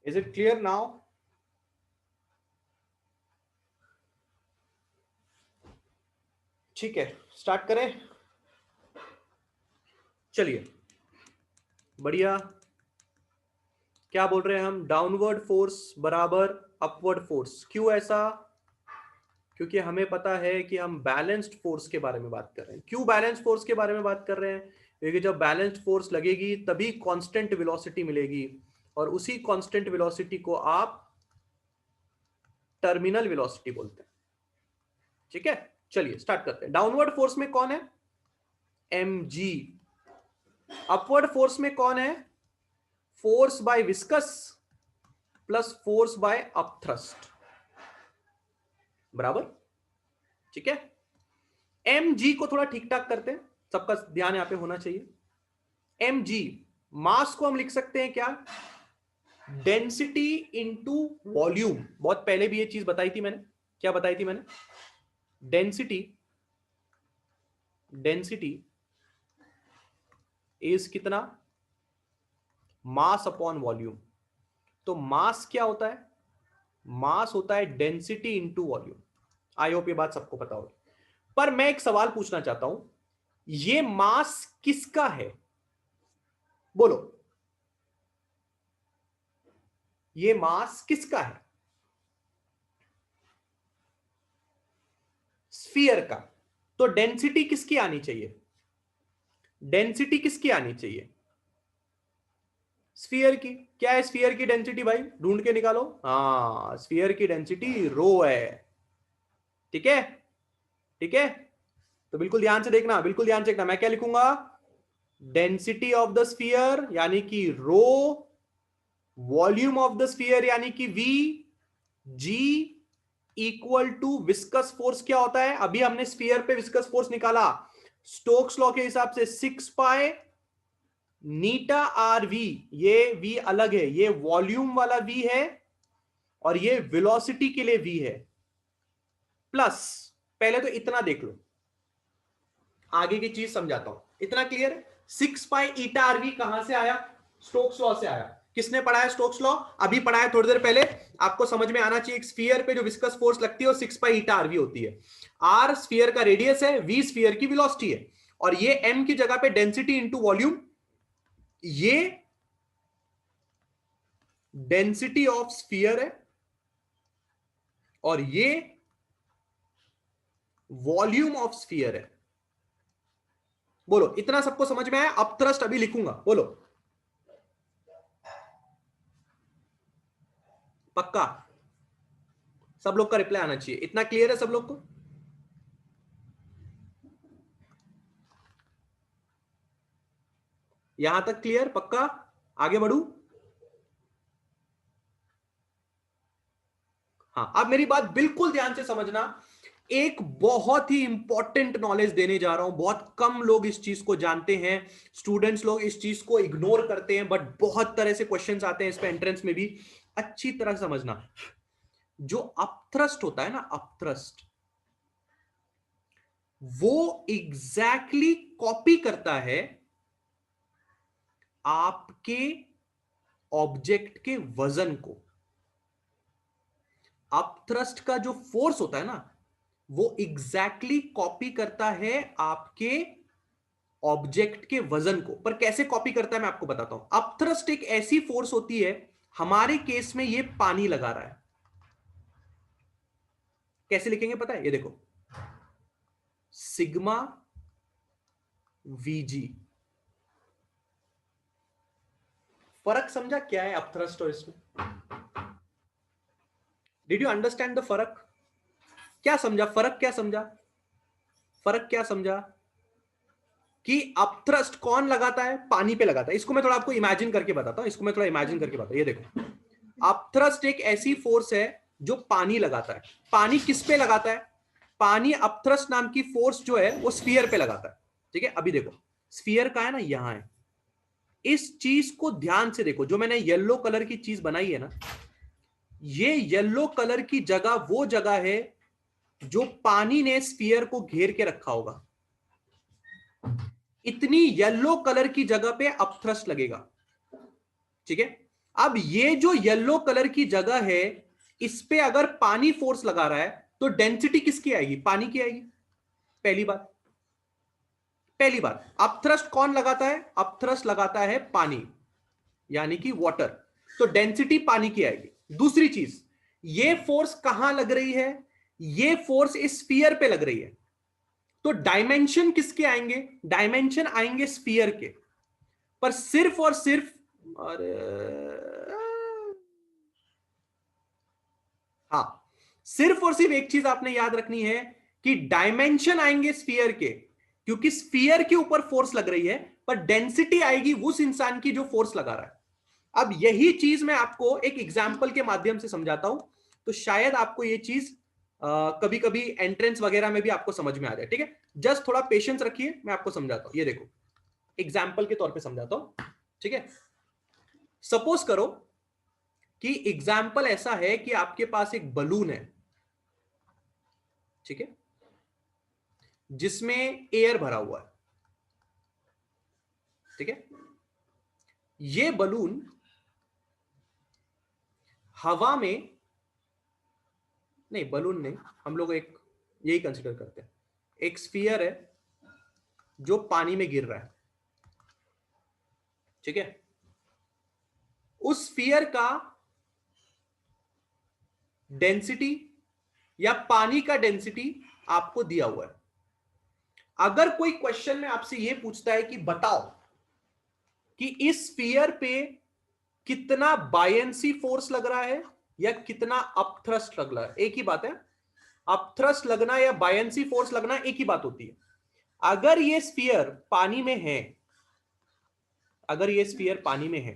Is it clear now? ठीक है, स्टार्ट करें। चलिए, बढ़िया। क्या बोल रहे हैं हम? डाउनवर्ड फोर्स बराबर अपवर्ड फोर्स। क्यों ऐसा? क्योंकि हमें पता है कि हम बैलेंस्ड फोर्स के बारे में बात कर रहे हैं। क्यों बैलेंस्ड फोर्स के बारे में बात कर रहे हैं? क्योंकि जब बैलेंस्ड फोर्स लगेगी तभी कांस्टेंट वेलोसिटी मिलेगी, और उसी कांस्टेंट वेलोसिटी को आप टर्मिनल वेलोसिटी बोलते हैं। ठीक है, चलिए स्टार्ट करते हैं। डाउनवर्ड फोर्स में कौन है? mg। अपवर्ड फोर्स में कौन है? Force by viscous plus force by upthrust, बराबर। ठीक है, mg को थोड़ा ठीक ठाक करते हैं, सबका ध्यान यहां पे होना चाहिए। mg मास को हम लिख सकते हैं क्या? Density into volume. बहुत पहले भी ये चीज बताई थी मैंने। क्या बताई थी मैंने? डेंसिटी इज कितना? Mass upon volume. तो मास क्या होता है? मास होता है density into volume. I hope ये बात सबको पता होगी। पर मैं एक सवाल पूछना चाहता हूं, ये मास किसका है? बोलो, ये मास किसका है? स्फीयर का। तो डेंसिटी किसकी आनी चाहिए? डेंसिटी किसकी आनी चाहिए? स्फीयर की। क्या है स्फीयर की डेंसिटी भाई? ढूंढ के निकालो। हाँ, स्फीयर की डेंसिटी रो है। ठीक है, ठीक है। तो बिल्कुल ध्यान से देखना, बिल्कुल ध्यान से देखना। मैं क्या लिखूंगा? डेंसिटी ऑफ द स्फीयर यानी कि rho, volume of the sphere यानी कि V, G equal to viscous force. क्या होता है? अभी हमने स्फीयर पे विस्कस फोर्स निकाला, स्टोक्स लॉ के हिसाब से 6 पाई नीटा आर वी। ये वी अलग है, ये वॉल्यूम वाला वी है और ये वेलोसिटी के लिए वी है। प्लस, पहले तो इतना देख लो, आगे की चीज समझाता हूं। इतना क्लियर है? 6 पाई ईटा आर वी कहां से आया? स्टोक्स लॉ से आया। किसने पढ़ाया स्टोक्स लॉ? अभी पढ़ाया थोड़ी देर पहले। आपको समझ में आना चाहिए, एक स्फीयर पे जो विस्कस फोर्स लगती है वो 6 पाई ईटा आर वी होती है। आर स्फीयर का रेडियस है, वी स्फीयर की वेलोसिटी है, और ये एम की जगह पे डेंसिटी इंटू वॉल्यूम, ये डेंसिटी ऑफ स्फीयर है और ये वॉल्यूम ऑफ स्फीयर है। बोलो, इतना सबको समझ में आया? अब थ्रस्ट अभी लिखूंगा, बोलो पक्का? सब लोग का रिप्लाई आना चाहिए। इतना क्लियर है सब लोग को? यहां तक क्लियर? पक्का? आगे बढ़ू? हाँ, अब मेरी बात बिल्कुल ध्यान से समझना। एक बहुत ही इंपॉर्टेंट नॉलेज देने जा रहा हूं। बहुत कम लोग इस चीज को जानते हैं, स्टूडेंट्स लोग इस चीज को इग्नोर करते हैं, बट बहुत तरह से क्वेश्चंस आते हैं इस पे एंट्रेंस में भी। अच्छी तरह समझना, जो अपथ्रस्ट होता है ना, अपथ्रस्ट, वो एग्जैक्टली कॉपी करता है आपके ऑब्जेक्ट के वजन को। अपथ्रस्ट का जो फोर्स होता है ना, वो एग्जैक्टली कॉपी करता है आपके ऑब्जेक्ट के वजन को। पर कैसे कॉपी करता है मैं आपको बताता हूं। अपथ्रस्ट एक ऐसी फोर्स होती है, हमारे केस में ये पानी लगा रहा है। कैसे लिखेंगे पता है? ये देखो, सिग्मा वीजी। फर्क समझा क्या है अपथ्रस्ट और इसमें? डिड यू अंडरस्टैंड द फर्क? क्या समझा? फर्क क्या समझा? फर्क क्या समझा? कि अपथ्रस्ट कौन लगाता है? पानी पे लगाता है। इसको मैं थोड़ा आपको इमेजिन करके बताता हूं, इसको मैं थोड़ा इमेजिन करके बताता हूं। ये देखो, अपथ्रस्ट एक ऐसी फोर्स है जो पानी लगाता है। पानी किस पे लगाता है? पानी अपथ्रस्ट नाम की फोर्स जो है वो स्फीयर पे लगाता है। ठीक है, अभी देखो, स्फीयर का है ना, यहां है। इस चीज को ध्यान से देखो, जो मैंने येलो कलर की चीज बनाई है ना, ये येलो कलर की जगह वो जगह है जो पानी ने स्फीयर को घेर के रखा होगा। इतनी येलो कलर की जगह पे अपथ्रस्ट लगेगा। ठीक है, अब ये जो येलो कलर की जगह है, इस पे अगर पानी फोर्स लगा रहा है तो डेंसिटी किसकी आएगी? पानी की आएगी। पहली बात, पहली बात, अपथ्रस्ट कौन लगाता है? अपथ्रस्ट लगाता है पानी, यानी कि वाटर, तो डेंसिटी पानी की आएगी। दूसरी चीज, ये फोर्स कहां लग रही है? ये फोर्स इस स्फीयर पे लग रही है, तो डायमेंशन किसके आएंगे? डायमेंशन आएंगे स्फीयर के। पर सिर्फ और सिर्फ, अरे हाँ, सिर्फ और सिर्फ एक चीज आपने याद रखनी है कि डायमेंशन आएंगे स्फीयर के, क्योंकि स्फीयर के ऊपर फोर्स लग रही है, पर डेंसिटी आएगी उस इंसान की जो फोर्स लगा रहा है। अब यही चीज मैं आपको एक एग्जाम्पल के माध्यम से समझाता हूं, तो शायद आपको ये चीज कभी कभी एंट्रेंस वगैरह में भी आपको समझ में आ जाए। ठीक है, जस्ट थोड़ा पेशेंस रखिए, मैं आपको समझाता हूं। ये देखो, एग्जाम्पल के तौर पे समझाता हूं। ठीक है, सपोज करो कि एग्जाम्पल ऐसा है कि आपके पास एक बलून है, ठीक है, जिसमें एयर भरा हुआ है। ठीक है, ये बलून हवा में, नहीं बलून नहीं, हम लोग एक यही कंसिडर करते हैं, एक स्फीयर है जो पानी में गिर रहा है। ठीक है, उस स्फीयर का डेंसिटी या पानी का डेंसिटी आपको दिया हुआ है। अगर कोई क्वेश्चन में आपसे यह पूछता है कि बताओ कि इस स्फीयर पे कितना बायंसी फोर्स लग रहा है या कितना अपथ्रस्ट लग रहा है, एक ही बात है। अपथ्रस्ट लगना या बायंसी फोर्स लगना एक ही बात होती है। अगर ये स्फीयर पानी में है, अगर ये स्फीयर पानी में है,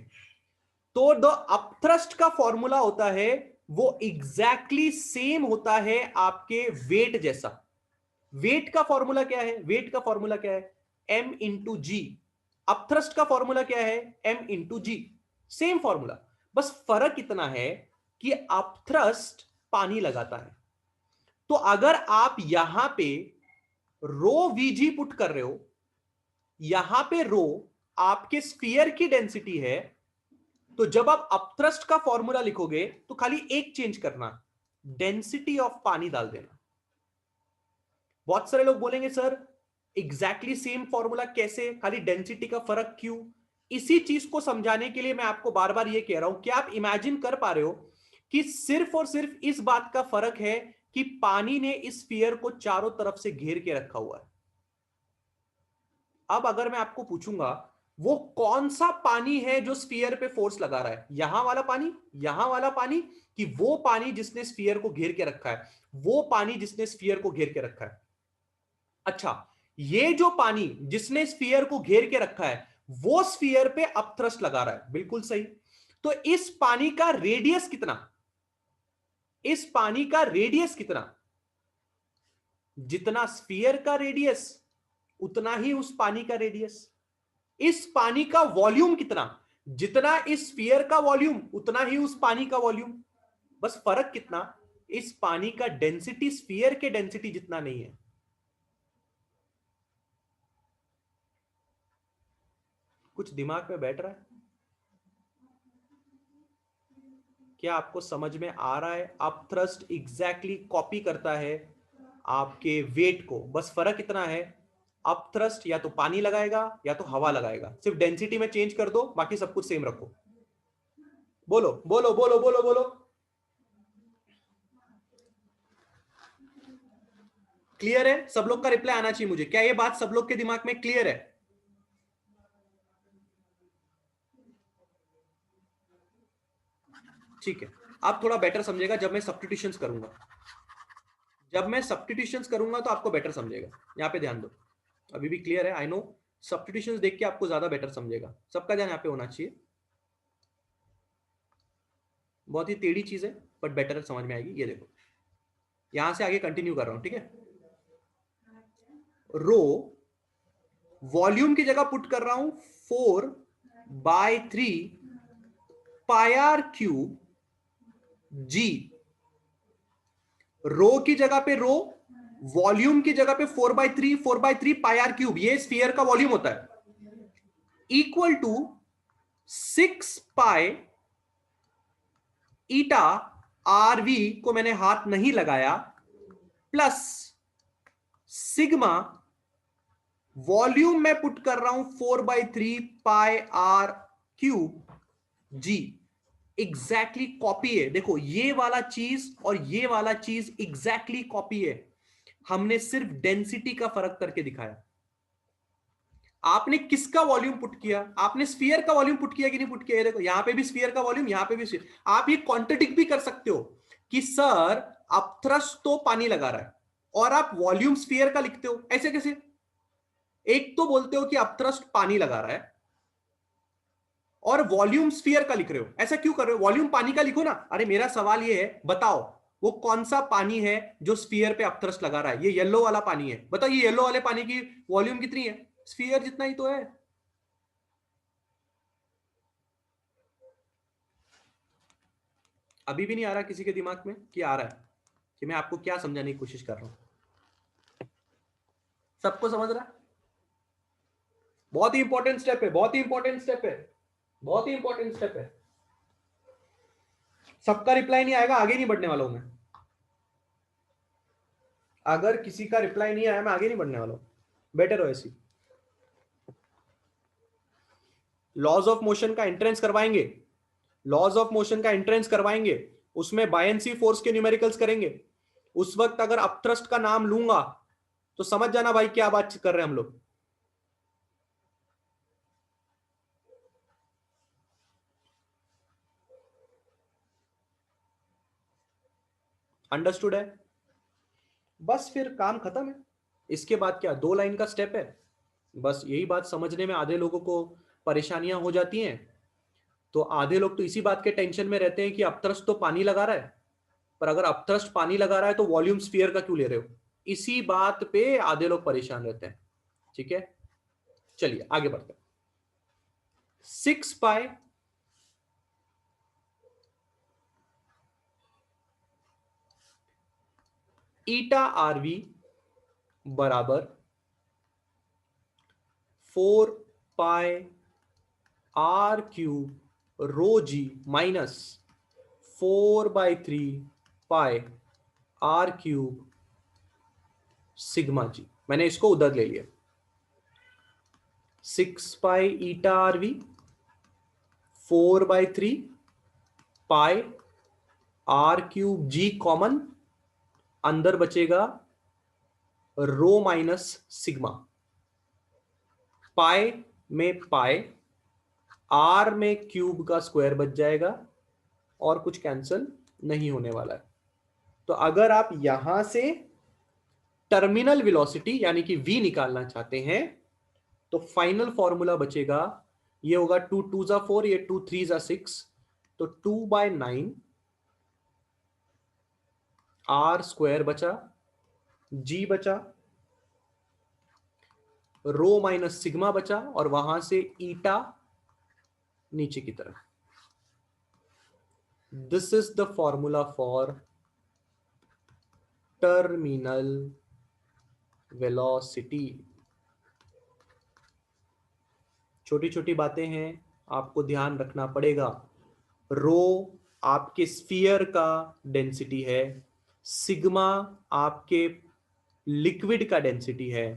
तो द अपथ्रस्ट का फॉर्मूला होता है, वो एग्जैक्टली सेम होता है आपके वेट जैसा। वेट का फॉर्मूला क्या है? वेट का फॉर्मूला क्या है? m इंटू जी। अपथ्रस्ट का फॉर्मूला क्या है? m इंटू जी। सेम फॉर्मूला, बस फर्क इतना है कि अपथ्रस्ट पानी लगाता है। तो अगर आप यहां पे रो वीजी पुट कर रहे हो, यहां पे रो आपके स्फीयर की डेंसिटी है, तो जब आप अपथ्रस्ट का फॉर्मूला लिखोगे तो खाली एक चेंज करना, डेंसिटी ऑफ पानी डाल देना। बहुत सारे लोग बोलेंगे सर एग्जैक्टली सेम फॉर्मूला कैसे, खाली डेंसिटी का फर्क क्यों? इसी चीज को समझाने के लिए मैं आपको बार बार ये कह रहा हूं कि आप इमेजिन कर पा रहे हो कि सिर्फ और सिर्फ इस बात का फर्क है कि पानी ने इस स्फीयर को चारों तरफ से घेर के रखा हुआ है। अब अगर मैं आपको पूछूंगा वो कौन सा पानी है जो स्फीयर पे फोर्स लगा रहा है, यहां वाला पानी, यहां वाला पानी, कि वो पानी जिसने स्फीयर को घेर के रखा है, वो पानी जिसने स्फीयर को घेर के रखा है? अच्छा, ये जो पानी जिसने स्फीयर को घेर के रखा है, वो स्फीयर पे अपथ्रस्ट लगा रहा है, बिल्कुल सही। तो इस पानी का रेडियस कितना? इस पानी का रेडियस कितना? जितना स्फीयर का रेडियस उतना ही उस पानी का रेडियस। इस पानी का वॉल्यूम कितना? जितना इस स्फीयर का वॉल्यूम उतना ही उस पानी का वॉल्यूम। बस फर्क कितना? इस पानी का डेंसिटी स्फीयर के डेंसिटी जितना नहीं है। कुछ दिमाग में बैठ रहा है? क्या आपको समझ में आ रहा है? अपथ्रस्ट एग्जैक्टली कॉपी करता है आपके वेट को, बस फर्क इतना है, अपथ्रस्ट या तो पानी लगाएगा या तो हवा लगाएगा। सिर्फ डेंसिटी में चेंज कर दो, बाकी सब कुछ सेम रखो। बोलो बोलो बोलो बोलो बोलो। क्लियर है? सब लोग का रिप्लाई आना चाहिए मुझे। क्या ये बात सब लोग के दिमाग में क्लियर है? ठीक है, आप थोड़ा बेटर समझेगा जब मैं सब्स्टिट्यूशंस करूंगा। जब मैं सब्स्टिट्यूशंस करूंगा तो आपको बेटर समझेगा। यहां पे ध्यान दो, अभी भी क्लियर है? आई नो सब्स्टिट्यूशंस देख के आपको ज्यादा बेटर समझेगा। सबका ध्यान यहाँ पे होना चाहिए। बहुत ही टेढ़ी चीज है बट बेटर समझ में आएगी। ये देखो, यहां से आगे कंटिन्यू कर रहा हूं। ठीक है, रो वॉल्यूम की जगह पुट कर रहा हूं 4/3 पाई आर क्यूब जी। रो की जगह पे रो, वॉल्यूम की जगह पे 4/3 पाई आर क्यूब, ये स्फीयर का वॉल्यूम होता है, equal to 6 pi eta RV को मैंने हाथ नहीं लगाया, प्लस सिग्मा वॉल्यूम में पुट कर रहा हूं 4/3 pi R cube G. Exactly copy है, देखो ये वाला चीज और ये वाला चीज एग्जैक्टली कॉपी है। हमने सिर्फ डेंसिटी का फर्क करके दिखाया। आपने किसका वॉल्यूम पुट किया? आपने स्फीयर का वॉल्यूम पुट किया कि नहीं पुट किया? देखो यहां पे भी स्फीयर का वॉल्यूम, यहां पे भी स्फीयर। आप ये कॉन्ट्रडिक्ट भी कर सकते हो कि सर अपथ्रस्ट तो पानी लगा रहा है और आप वॉल्यूम स्फीयर का लिखते हो, ऐसे कैसे? एक तो बोलते हो कि अपथ्रस्ट पानी लगा रहा है और वॉल्यूम स्फीयर का लिख रहे हो, ऐसा क्यों कर रहे हो? वॉल्यूम पानी का लिखो ना। अरे मेरा सवाल ये है, बताओ वो कौन सा पानी है जो स्फीयर पे अपथ्रस्ट लगा रहा है? ये येलो वाला पानी है। बताओ ये येलो वाले पानी की वॉल्यूम कितनी है? स्फीयर जितना ही तो है। अभी भी नहीं आ रहा किसी के दिमाग में कि आ रहा है? कि मैं आपको क्या समझाने की कोशिश कर रहा हूं? सबको समझ रहा है? बहुत ही इंपॉर्टेंट स्टेप है, बहुत ही इंपॉर्टेंट स्टेप है, बहुत ही इंपॉर्टेंट स्टेप है। सबका रिप्लाई नहीं आएगा, आगे नहीं बढ़ने वाला हूं मैं। अगर किसी का रिप्लाई नहीं आया, मैं आगे नहीं बढ़ने वाला हूं। बेटर हो ऐसी। लॉज ऑफ मोशन का एंट्रेंस करवाएंगे, लॉज ऑफ मोशन का एंट्रेंस करवाएंगे, उसमें बायंसी फोर्स के न्यूमेरिकल्स करेंगे। उस वक्त अगर अपथ्रस्ट का नाम लूंगा तो समझ जाना भाई क्या बात कर रहे हैं हम लोग। अंडरस्टूड है? बस फिर काम खत्म है। इसके बाद क्या 2 लाइन का स्टेप है? बस यही बात समझने में आधे लोगों को परेशानियां हो जाती हैं। तो आधे लोग तो इसी बात के टेंशन में रहते हैं कि अपथ्रस्ट तो पानी लगा रहा है, पर अगर अपथ्रस्ट पानी लगा रहा है तो वॉल्यूम स्फीयर का क्यों ले रहे हो? इसी बात पे आधे लोग परेशान रहते हैं। ठीक है, चलिए आगे बढ़ते हैं। 6 पाई ईटा आरवी बराबर 4 pi R cube rho G minus 4/3 pi R cube sigma G. मैंने इसको उधर ले लिया। 6 pi eta RV 4/3 pi R cube G common, अंदर बचेगा रो माइनस सिग्मा। पाई में पाई, आर में क्यूब का स्क्वायर बच जाएगा और कुछ कैंसिल नहीं होने वाला है। तो अगर आप यहां से टर्मिनल वेलोसिटी यानी कि v निकालना चाहते हैं तो फाइनल फॉर्मूला बचेगा, ये होगा 2 2 जा 4, ये 2 3 जा 6, तो 2/9 आर स्क्वायर बचा, जी बचा, रो माइनस सिग्मा बचा और वहां से ईटा नीचे की तरफ। This is the formula for terminal velocity. छोटी छोटी बातें हैं, आपको ध्यान रखना पड़ेगा। रो आपके स्फीयर का डेंसिटी है, सिग्मा आपके लिक्विड का डेंसिटी है,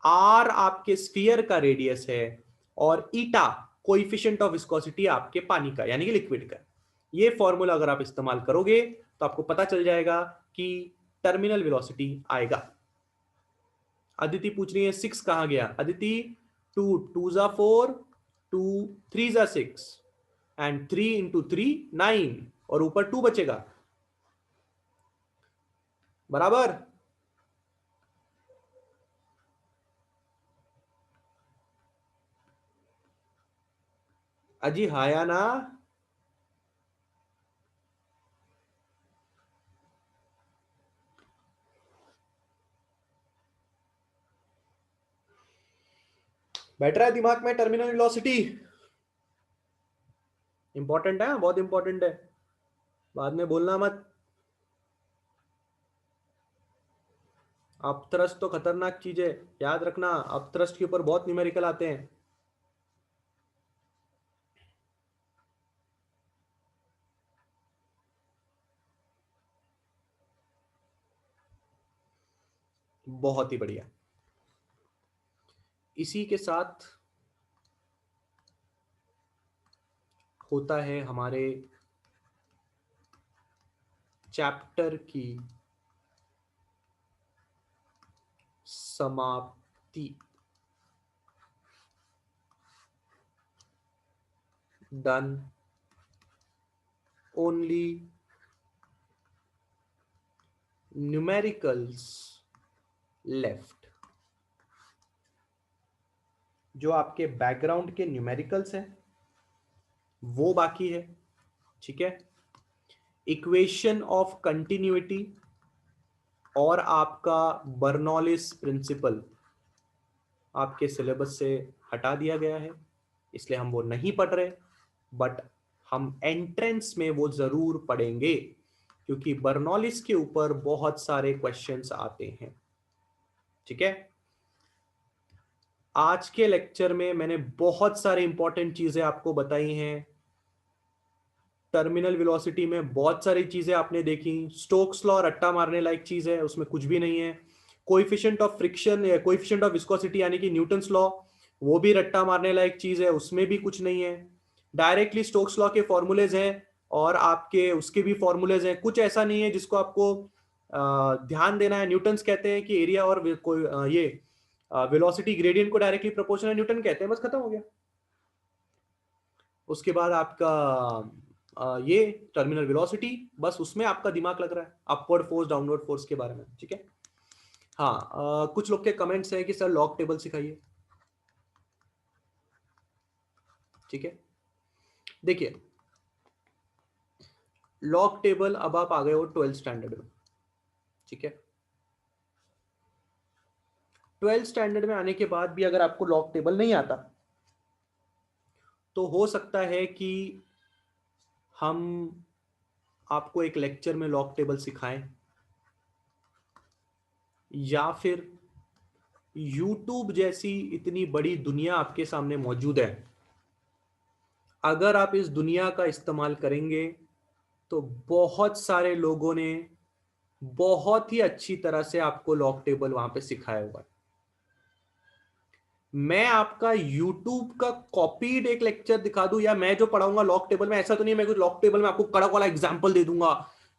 आर आपके स्फीयर का रेडियस है और ईटा कोएफिशिएंट ऑफ विस्कोसिटी आपके पानी का यानी कि लिक्विड का। ये फॉर्मूला अगर आप इस्तेमाल करोगे तो आपको पता चल जाएगा कि टर्मिनल वेलोसिटी आएगा। अदिति पूछ रही है 6 कहां गया? अदिति 2 2 जा 4, 2 3 जा 6 एंड 3 इंटू 3 9 और ऊपर 2 बचेगा बराबर। अजी हाया ना? बैठ रहा है दिमाग में टर्मिनल वेलोसिटी? इंपॉर्टेंट है, बहुत इंपॉर्टेंट है, बाद में बोलना मत। अपथ्रस्ट तो खतरनाक चीज है, याद रखना। अपथ्रस्ट के ऊपर बहुत न्यूमेरिकल आते हैं। बहुत ही बढ़िया। इसी के साथ होता है हमारे चैप्टर की समाप्ति। डन। Only numericals left. जो आपके बैकग्राउंड के न्यूमेरिकल्स हैं वो बाकी है। ठीक है। इक्वेशन ऑफ कंटिन्यूटी और आपका बर्नौलिस प्रिंसिपल आपके सिलेबस से हटा दिया गया है, इसलिए हम वो नहीं पढ़ रहे, बट हम एंट्रेंस में वो जरूर पढ़ेंगे क्योंकि बर्नौलिस के ऊपर बहुत सारे क्वेश्चंस आते हैं। ठीक है। आज के लेक्चर में मैंने बहुत सारे इंपॉर्टेंट चीजें आपको बताई हैं। टर्मिनल वेलोसिटी में बहुत सारी चीजें आपने देखी। स्टोक्स लॉ रट्टा मारने लायक चीज है, उसमें कुछ भी नहीं है। कोएफिशिएंट ऑफ फ्रिक्शन या कोएफिशिएंट ऑफ विस्कोसिटी यानी कि न्यूटन्स लॉ, वो भी रट्टा मारने लायक चीज है, उसमें भी कुछ नहीं है। डायरेक्टली स्टोक्स लॉ के फॉर्मूलेज हैं और आपके उसके भी फॉर्मूलेज हैं, कुछ ऐसा नहीं है जिसको आपको ध्यान देना है। न्यूटन्स कहते हैं कि एरिया और कोई ये वेलोसिटी ग्रेडियंट को डायरेक्टली प्रोपोर्शनल न्यूटन कहते हैं, बस खत्म हो गया। उसके बाद आपका ये टर्मिनल वेलोसिटी, बस उसमें आपका दिमाग लग रहा है अपवर्ड फोर्स डाउनवर्ड फोर्स के बारे में। ठीक है। हाँ, कुछ लोग के कमेंट्स हैं कि सर लॉग टेबल सिखाइए। ठीक है। देखिए, लॉग टेबल अब आप आ गए हो 12th स्टैंडर्ड में। ठीक है। 12th स्टैंडर्ड में आने के बाद भी अगर आपको लॉग टेबल नहीं आता तो हो सकता है कि हम आपको एक लेक्चर में लॉग टेबल सिखाएं, या फिर YouTube जैसी इतनी बड़ी दुनिया आपके सामने मौजूद है, अगर आप इस दुनिया का इस्तेमाल करेंगे तो बहुत सारे लोगों ने बहुत ही अच्छी तरह से आपको लॉग टेबल वहां पे सिखाया होगा। मैं आपका YouTube का कॉपीड एक लेक्चर दिखा दूं या मैं जो पढ़ाऊंगा लॉग टेबल में, ऐसा तो नहीं है मैं कुछ लॉग टेबल में आपको कड़क वाला एग्जांपल दे दूंगा,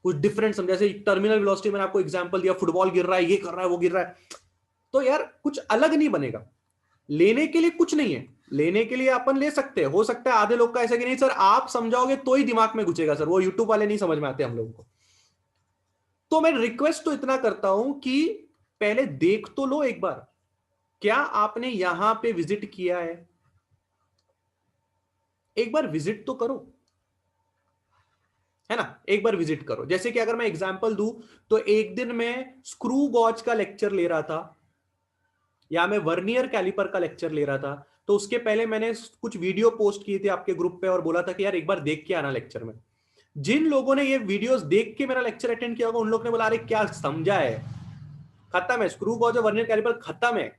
कुछ डिफरेंट समझा। जैसे टर्मिनल वेलोसिटी मैंने आपको एग्जांपल दिया, फुटबॉल गिर रहा है, ये कर रहा है, वो गिर रहा है, तो यार कुछ अलग नहीं बनेगा। लेने के लिए कुछ नहीं है, लेने के लिए अपन ले सकते हैं। हो सकता है आधे लोग का ऐसा कि नहीं सर आप समझाओगे तो ही दिमाग में घुसेगा सर, वो यूट्यूब वाले नहीं समझ में आते हम लोगों को। तो मैं रिक्वेस्ट तो इतना करता हूं कि पहले देख तो लो एक बार, क्या आपने यहां पे विजिट किया है, एक बार विजिट तो करो, है ना। एक बार विजिट करो। जैसे कि अगर मैं एग्जांपल दूं तो एक दिन मैं स्क्रू गॉज का लेक्चर ले रहा था या मैं वर्नियर कैलिपर का लेक्चर ले रहा था, तो उसके पहले मैंने कुछ वीडियो पोस्ट किए थे आपके ग्रुप पे और बोला था कि यार एक बार देख के आना लेक्चर में। जिन लोगों ने ये वीडियोस देख के मेरा लेक्चर अटेंड किया होगा उन लोगों ने बोला अरे क्या समझा है, खत्म है, स्क्रू गॉज और वर्नियर कैलिपर खत्म है।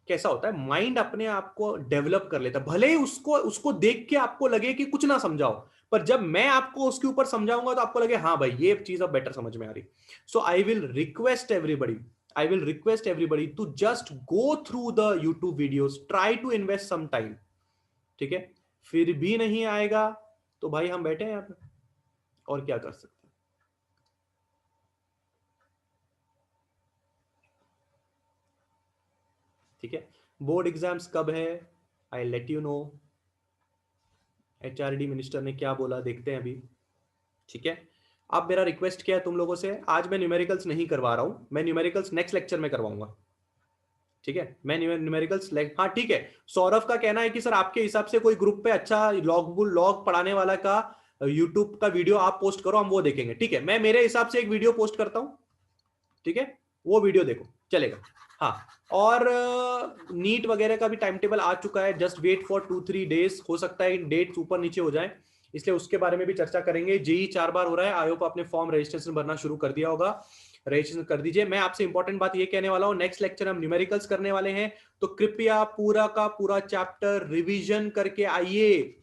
कैसा होता है, माइंड अपने आप को डेवलप कर लेता है, भले ही उसको उसको देख के आपको लगे कि कुछ ना समझाओ, पर जब मैं आपको उसके ऊपर समझाऊंगा तो आपको लगे हाँ भाई ये चीज अब बेटर समझ में आ रही। So I will request everybody to just go through the YouTube videos, try to invest some time. ठीक है। फिर भी नहीं आएगा तो भाई हम बैठे हैं यहाँ पे, और क्या कर सकते हैं। ठीक है। बोर्ड एग्जाम्स कब है, I let you know. HRD minister ने क्या बोला देखते हैं अभी। ठीक है। अब मेरा रिक्वेस्ट क्या है तुम लोगों से, आज मैं न्यूमेरिकल्स नहीं करवा रहा हूं, मैं न्यूमेरिकल्स नेक्स्ट लेक्चर में करवाऊंगा। ठीक है। मैं न्यूमेरिकल्स हाँ ठीक है। सौरभ का कहना है कि सर आपके हिसाब से कोई ग्रुप पे अच्छा लॉग पढ़ाने वाला का यूट्यूब का वीडियो आप पोस्ट करो, हम वो देखेंगे। ठीक है, मैं मेरे हिसाब से एक वीडियो पोस्ट करता हूं। ठीक है, वो वीडियो देखो चलेगा। हाँ, और नीट वगैरह का भी टाइम टेबल आ चुका है, जस्ट वेट फॉर 2-3 डेज, हो सकता है डेट्स ऊपर नीचे हो जाए, इसलिए उसके बारे में भी चर्चा करेंगे। जेई 4 बार हो रहा है, आई होप आपने फॉर्म रजिस्ट्रेशन भरना शुरू कर दिया होगा, रजिस्ट्रेशन कर दीजिए। मैं आपसे इंपॉर्टेंट बात ये कहने वाला हूं, नेक्स्ट लेक्चर हम न्यूमेरिकल्स करने वाले हैं, तो कृपया पूरा का पूरा चैप्टर रिवीजन करके आइए।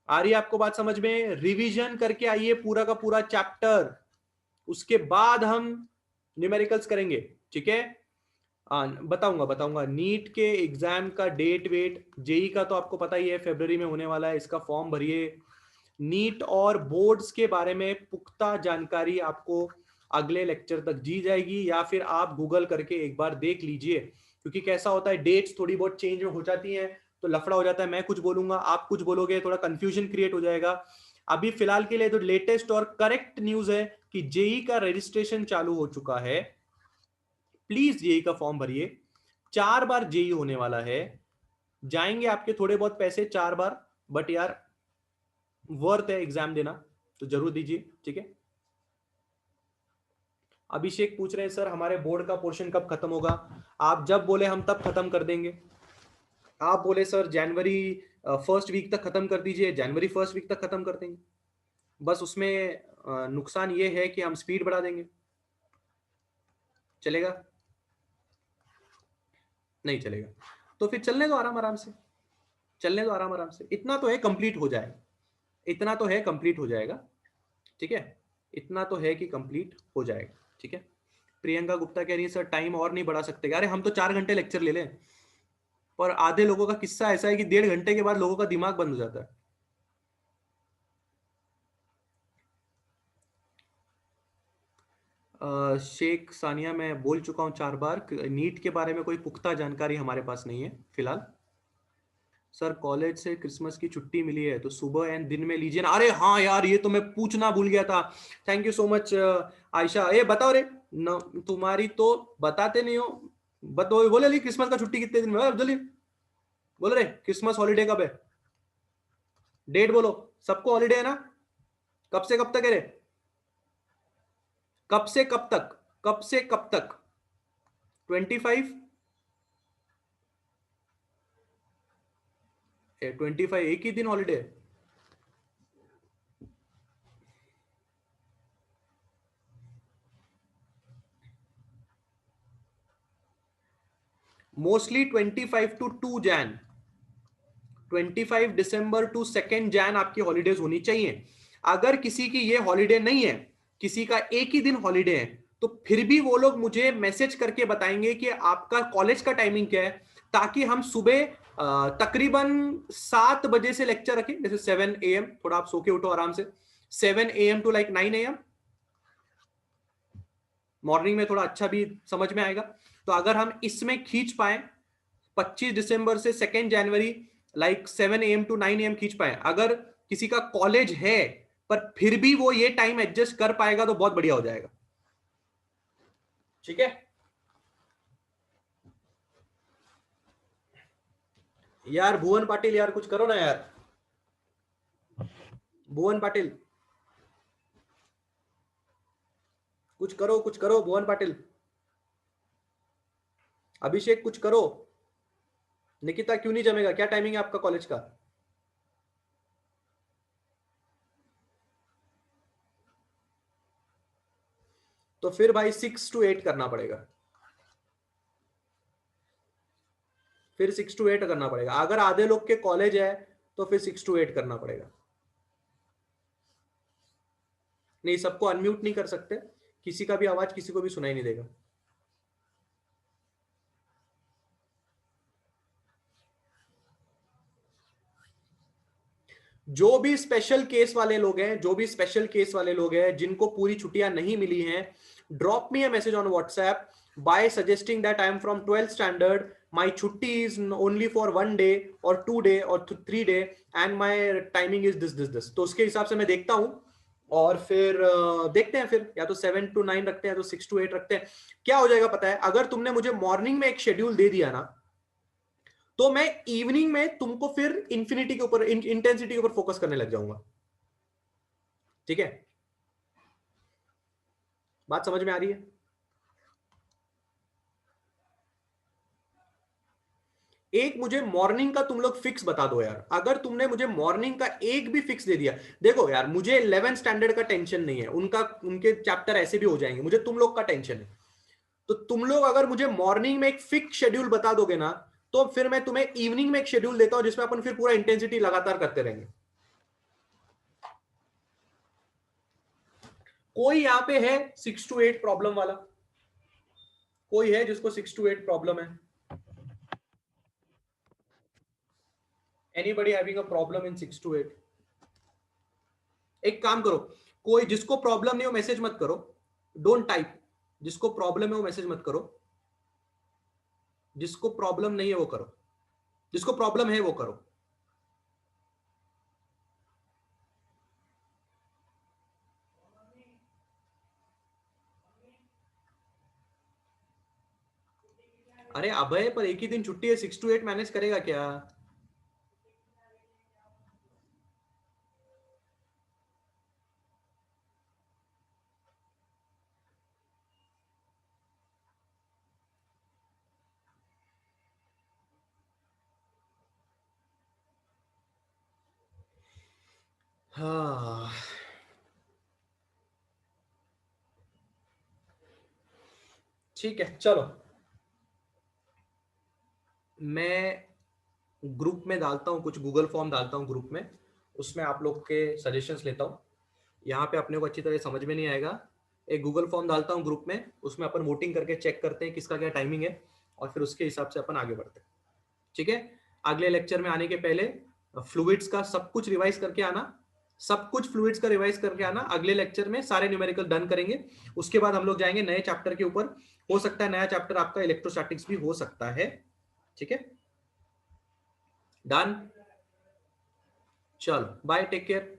आ रही है आपको बात समझ में, रिवीजन करके आइए पूरा का पूरा चैप्टर, उसके बाद हम न्यूमेरिकल्स करेंगे। ठीक है। बताऊंगा नीट के एग्जाम का डेट वेट, जेई का तो आपको पता ही है फरवरी में होने वाला है, इसका फॉर्म भरिए। नीट और बोर्ड्स के बारे में पुख्ता जानकारी आपको अगले लेक्चर तक दी जाएगी, या फिर आप गूगल करके एक बार देख लीजिए, क्योंकि कैसा होता है डेट्स थोड़ी बहुत चेंज हो जाती हैं तो लफड़ा हो जाता है, मैं कुछ बोलूंगा आप कुछ बोलोगे, थोड़ा कंफ्यूजन क्रिएट हो जाएगा। अभी फिलहाल के लिए जो लेटेस्ट और करेक्ट न्यूज है कि जेई का रजिस्ट्रेशन चालू हो चुका है। प्लीज जेई का फॉर्म भरिए, 4 बार जेई होने वाला है, जाएंगे आपके थोड़े बहुत पैसे 4 बार, बट यार वर्थ है एग्जाम देना, तो जरूर दीजिए, ठीक है। अभिषेक पूछ रहे हैं सर हमारे बोर्ड का पोर्शन कब खत्म होगा? आप जब बोले हम तब खत्म कर देंगे। आप बोले सर जनवरी फर्स्ट वीक तक खत्म कर दीजिए, जनवरी फर्स्ट वीक तक खत्म कर देंगे। बस उसमें नुकसान ये है कि हम स्पीड बढ़ा देंगे। चलेगा? नहीं चलेगा तो फिर चलने दो आराम आराम से, चलने दो आराम आराम से। इतना तो है कंप्लीट हो जाएगा, इतना तो है कंप्लीट हो जाएगा, ठीक है। इतना तो है कि कंप्लीट हो जाएगा, ठीक है। प्रियंका गुप्ता कह रही है सर टाइम और नहीं बढ़ा सकते? अरे हम तो 4 घंटे लेक्चर ले लें, पर आधे लोगों का किस्सा ऐसा है कि 1.5 घंटे के बाद लोगों का दिमाग बंद हो जाता है। शेख सानिया मैं बोल चुका हूं 4 बार, नीट के बारे में कोई पुख्ता जानकारी हमारे पास नहीं है फिलहाल। सर कॉलेज से क्रिसमस की छुट्टी मिली है तो सुबह एंड दिन में लीजिए ना। अरे हाँ यार ये तो मैं पूछना भूल गया था, thank you so much Ayesha. ये बताओ रे न, तुम्हारी तो बताते नहीं हो, बताओ बोले ली क्रिसमस का छुट्टी कितने दिन में, जल्दी बोलो रे क्रिसमस हॉलीडे कब है, डेट बोलो। सबको हॉलीडे है ना? कब से कब तक है रे? कब से कब तक? कब से कब तक? 25? 25 एक ही दिन हॉलीडे है? Mostly 25 to 2 Jan, 25 December to 2 Jan आपकी हॉलीडेज होनी चाहिए। अगर किसी की ये हॉलीडे नहीं है, किसी का एक ही दिन हॉलीडे है, तो फिर भी वो लोग मुझे मैसेज करके बताएंगे कि आपका कॉलेज का टाइमिंग क्या है, ताकि हम सुबह तकरीबन 7 बजे से लेक्चर रखें, जैसे 7 AM, थोड़ा आप सो के उठो आराम से, 7 AM to like 9 AM, morning में थोड़ा अच्छा भी समझ में आएगा। तो अगर हम इसमें खींच पाए 25 दिसंबर से 2 जनवरी लाइक 7 AM to 9 AM खींच पाए, अगर किसी का कॉलेज है पर फिर भी वो ये टाइम एडजस्ट कर पाएगा तो बहुत बढ़िया हो जाएगा, ठीक है। यार भुवन पाटिल यार कुछ करो ना यार, भुवन पाटिल कुछ करो भुवन पाटिल। अभिषेक कुछ करो। निकिता क्यों नहीं जमेगा, क्या टाइमिंग है आपका कॉलेज का? तो फिर भाई 6 to 8 करना पड़ेगा, फिर 6 to 8 करना पड़ेगा। अगर आधे लोग के कॉलेज है तो फिर 6 to 8 करना पड़ेगा। नहीं सबको अनम्यूट नहीं कर सकते, किसी का भी आवाज किसी को भी सुनाई नहीं देगा। जो भी स्पेशल केस वाले लोग हैं, जो भी स्पेशल केस वाले लोग हैं जिनको पूरी छुट्टियां नहीं मिली हैं, drop me a message on WhatsApp by suggesting that I am from 12th standard, my छुट्टी इज ओनली फॉर 1 डे और 2 डे और 3 day and my timing is this, तो उसके हिसाब से मैं देखता हूं। और फिर देखते हैं, फिर या तो 7 to 9 रखते हैं, तो 6 to 8 रखते हैं। क्या हो जाएगा पता है, अगर तुमने मुझे मॉर्निंग में एक शेड्यूल दे दिया ना, तो मैं इवनिंग में तुमको फिर इंफिनिटी के ऊपर, इंटेंसिटी के ऊपर फोकस करने लग जाऊंगा, ठीक है। बात समझ में आ रही है? एक मुझे मॉर्निंग का तुम लोग फिक्स बता दो यार, अगर तुमने मुझे मॉर्निंग का एक भी फिक्स दे दिया। देखो यार मुझे 11th स्टैंडर्ड का टेंशन नहीं है, उनका उनके चैप्टर ऐसे भी हो जाएंगे, मुझे तुम लोग का टेंशन है। तो तुम लोग अगर मुझे मॉर्निंग में एक फिक्स शेड्यूल बता दोगे ना, तो फिर मैं तुम्हें इवनिंग में एक शेड्यूल देता हूं जिसमें अपन फिर पूरा इंटेंसिटी लगातार करते रहेंगे। कोई यहां पे है 6 to 8 प्रॉब्लम वाला? कोई है जिसको 6 to 8 प्रॉब्लम है? Anybody having a problem in 6 to 8? एक काम करो, कोई जिसको प्रॉब्लम नहीं हो मैसेज मत करो, डोंट टाइप। जिसको प्रॉब्लम है वो मैसेज मत करो, जिसको प्रॉब्लम नहीं है वो करो, जिसको प्रॉब्लम है वो करो। अरे अभय, पर एक ही दिन छुट्टी है, 6 to 8 मैनेज करेगा क्या? हाँ ठीक है, चलो मैं ग्रुप में डालता हूँ, कुछ गूगल फॉर्म डालता हूँ ग्रुप में, उसमें आप लोग के सजेशंस लेता हूँ। यहाँ पे अपने को अच्छी तरह समझ में नहीं आएगा, एक गूगल फॉर्म डालता हूँ ग्रुप में, उसमें अपन वोटिंग करके चेक करते हैं किसका क्या टाइमिंग है, और फिर उसके हिसाब से अपन आगे बढ़ते हैं। ठीक है, अगले लेक्चर में आने के पहले फ्लूइड्स का सब कुछ रिवाइज करके आना, सब कुछ फ्लूइड्स का रिवाइज करके आना। अगले लेक्चर में सारे न्यूमेरिकल डन करेंगे, उसके बाद हम लोग जाएंगे नए चैप्टर के ऊपर। हो सकता है नया चैप्टर आपका इलेक्ट्रोस्टैटिक्स भी हो सकता है। ठीक है, डन, चलो बाय, टेक केयर।